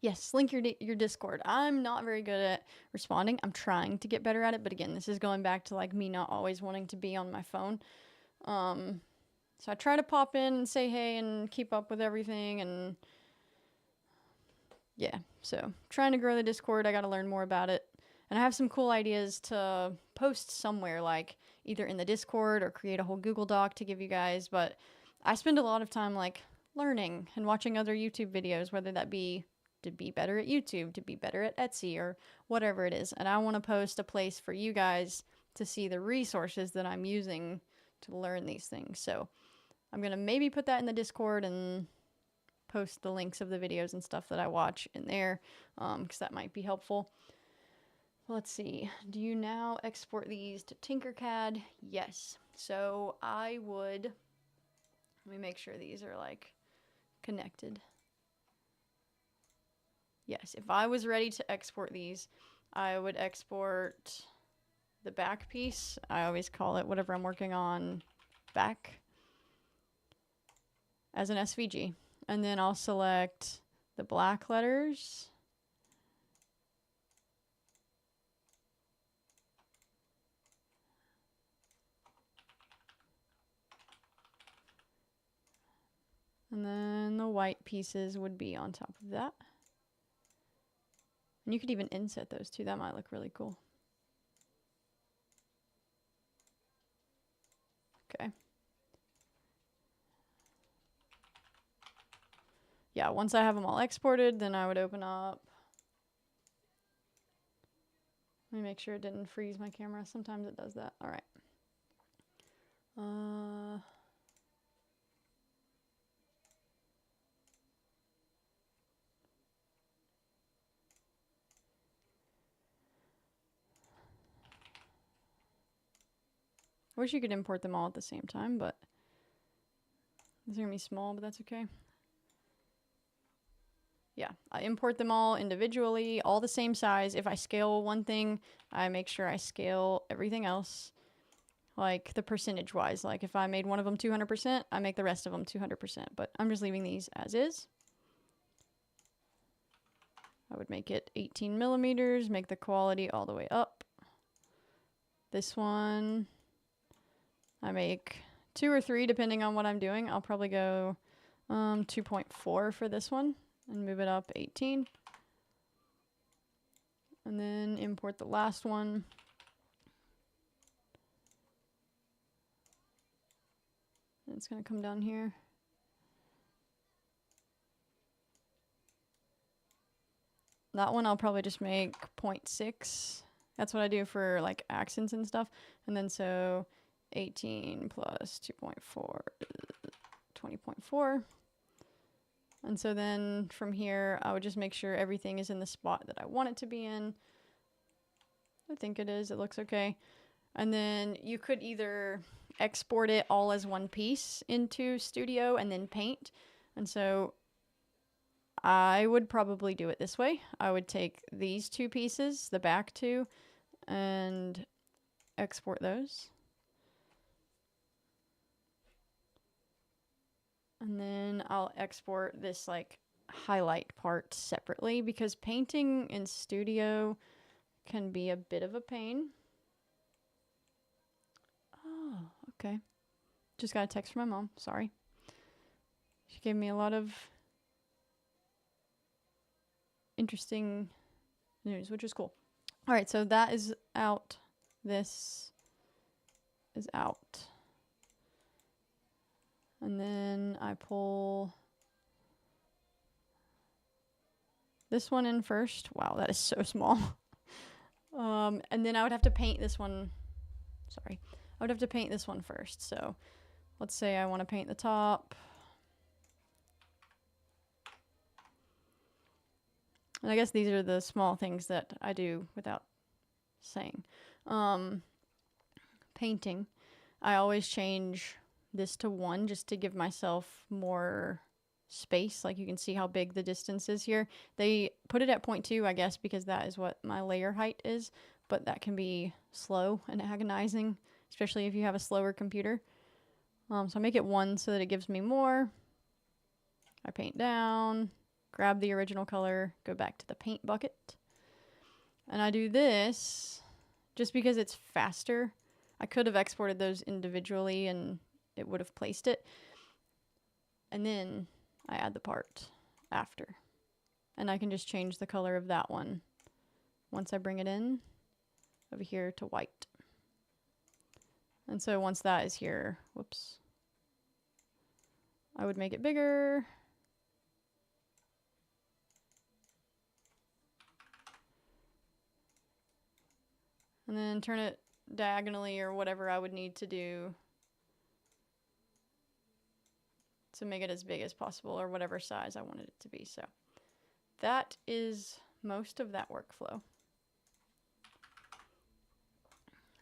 Yes, link your Discord. I'm not very good at responding. I'm trying to get better at it, but again, this is going back to like me not always wanting to be on my phone. So I try to pop in and say hey and keep up with everything, and yeah, so trying to grow the Discord. I got to learn more about it, and I have some cool ideas to post somewhere, like either in the Discord or create a whole Google Doc to give you guys, but I spend a lot of time like learning and watching other YouTube videos, whether that be to be better at YouTube, to be better at Etsy, or whatever it is. And I want to post a place for you guys to see the resources that I'm using to learn these things. So I'm going to maybe put that in the Discord and post the links of the videos and stuff that I watch in there, because that might be helpful. Let's see. Do you now export these to Tinkercad? Yes. So I would, let me make sure these are like connected. Yes, if I was ready to export these, I would export the back piece. I always call it whatever I'm working on back as an SVG. And then I'll select the black letters. And then the white pieces would be on top of that. And you could even inset those too. That might look really cool. Okay. Yeah, once I have them all exported, then I would open up. Let me make sure it didn't freeze my camera. Sometimes it does that. All right. I wish you could import them all at the same time, but these are going to be small, but that's okay. Yeah, I import them all individually, all the same size. If I scale one thing, I make sure I scale everything else, like the percentage wise. Like if I made one of them 200%, I make the rest of them 200%, but I'm just leaving these as is. I would make it 18 millimeters, make the quality all the way up. This one, I make 2 or 3 depending on what I'm doing. I'll probably go 2.4 for this one and move it up 18. And then import the last one. And it's going to come down here. That one I'll probably just make 0.6. That's what I do for like accents and stuff. And then so 18 plus 2.4, 20.4. And so then from here, I would just make sure everything is in the spot that I want it to be in. I think it is. It looks okay. And then you could either export it all as one piece into Studio and then paint. And so I would probably do it this way. I would take these 2 pieces, the back 2, and export those. And then I'll export this like highlight part separately because painting in Studio can be a bit of a pain. Oh, okay. Just got a text from my mom. Sorry. She gave me a lot of interesting news, which is cool. All right, so that is out. This is out. And then I pull this one in first. Wow, that is so small. And then I would have to paint this one. Sorry. I would have to paint this one first. So let's say I want to paint the top. And I guess these are the small things that I do without saying. Painting. I always change this to 1 just to give myself more space. Like you can see how big the distance is here. They put it at 0.2, I guess, because that is what my layer height is. But that can be slow and agonizing, especially if you have a slower computer. So I make it 1 so that it gives me more. I paint down, grab the original color, go back to the paint bucket. And I do this just because it's faster. I could have exported those individually and it would have placed it. And then I add the part after. And I can just change the color of that one once I bring it in over here to white. And so once that is here, whoops, I would make it bigger. And then turn it diagonally or whatever I would need to do to make it as big as possible or whatever size I wanted it to be. So that is most of that workflow.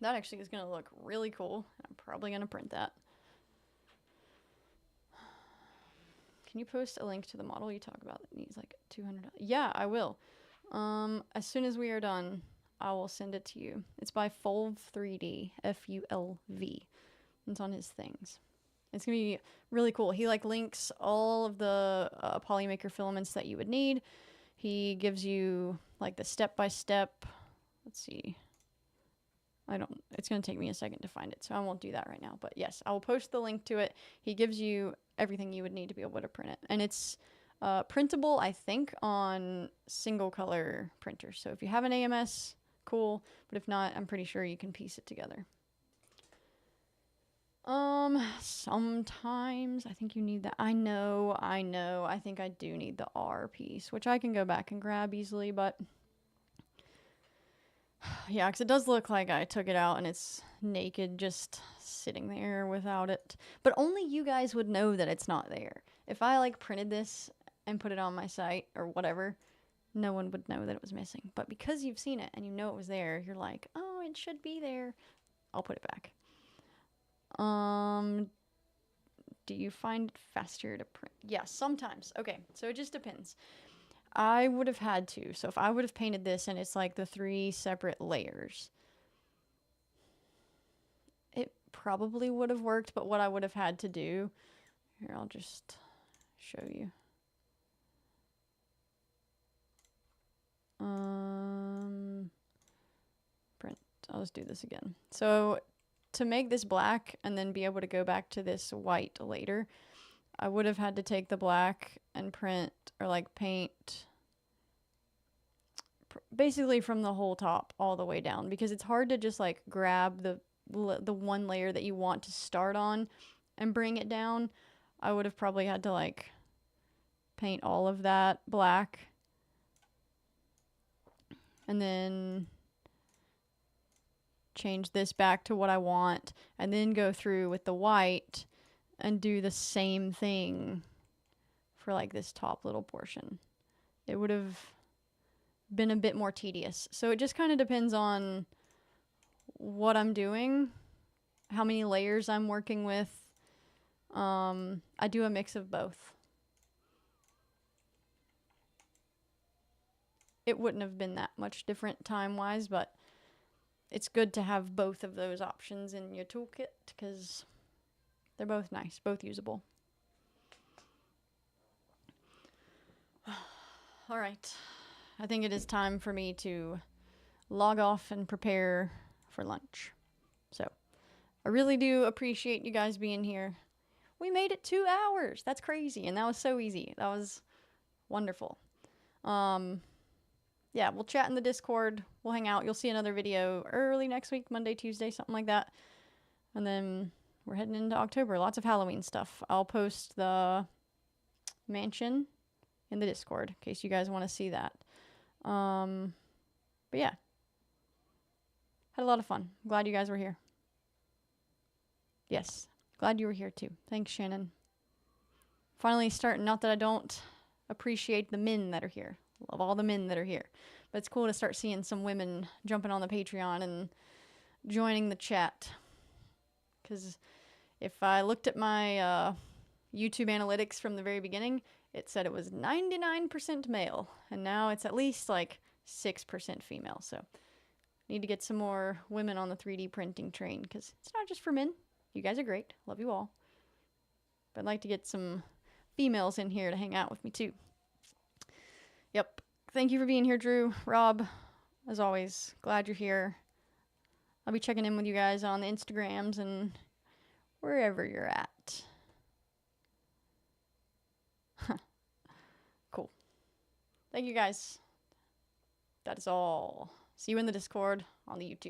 That actually is going to look really cool. I'm probably going to print that. Can you post a link to the model you talk about that needs like $200? Yeah, I will. As soon as we are done, I will send it to you. It's by Fulv3D, F-U-L-V. It's on his things. It's going to be really cool. He like links all of the Polymaker filaments that you would need. He gives you like the step-by-step. Let's see. It's going to take me a second to find it, so I won't do that right now. But yes, I will post the link to it. He gives you everything you would need to be able to print it. And it's Printable, I think, on single color printers. So if you have an AMS, cool. But if not, I'm pretty sure you can piece it together. Sometimes I think you need that. I know. I think I do need the R piece, which I can go back and grab easily, but yeah, because it does look like I took it out and it's naked, just sitting there without it. But only you guys would know that it's not there. If I like printed this and put it on my site or whatever, no one would know that it was missing. But because you've seen it and you know it was there, you're like, oh, it should be there. I'll put it back. Do you find it faster to print? Yeah, sometimes. Okay, so it just depends. I would have had to. So if I would have painted this and it's like the 3 separate layers, it probably would have worked, but what I would have had to do, here, I'll just show you. Print. I'll just do this again. So to make this black and then be able to go back to this white later, I would have had to take the black and print or like paint basically from the whole top all the way down, because it's hard to just like grab the one layer that you want to start on and bring it down. I would have probably had to like paint all of that black and then change this back to what I want and then go through with the white and do the same thing for like this top little portion. It would have been a bit more tedious. So it just kind of depends on what I'm doing, how many layers I'm working with. I do a mix of both. It wouldn't have been that much different time-wise, but it's good to have both of those options in your toolkit because they're both nice, both usable. All right. I think it is time for me to log off and prepare for lunch. So I really do appreciate you guys being here. We made it 2 hours. That's crazy. And that was so easy. That was wonderful. Yeah, we'll chat in the Discord. We'll hang out. You'll see another video early next week, Monday, Tuesday, something like that. And then we're heading into October. Lots of Halloween stuff. I'll post the mansion in the Discord in case you guys want to see that. But yeah, had a lot of fun. Glad you guys were here. Yes, glad you were here too. Thanks, Shannon. Finally starting, not that I don't appreciate the men that are here. Love all the men that are here. But it's cool to start seeing some women jumping on the Patreon and joining the chat. Because if I looked at my YouTube analytics from the very beginning, it said it was 99% male. And now it's at least like 6% female. So need to get some more women on the 3D printing train because it's not just for men. You guys are great. Love you all. But I'd like to get some females in here to hang out with me too. Yep. Thank you for being here, Drew. Rob, as always, glad you're here. I'll be checking in with you guys on the Instagrams and wherever you're at. Cool. Thank you guys. That is all. See you in the Discord on the YouTube.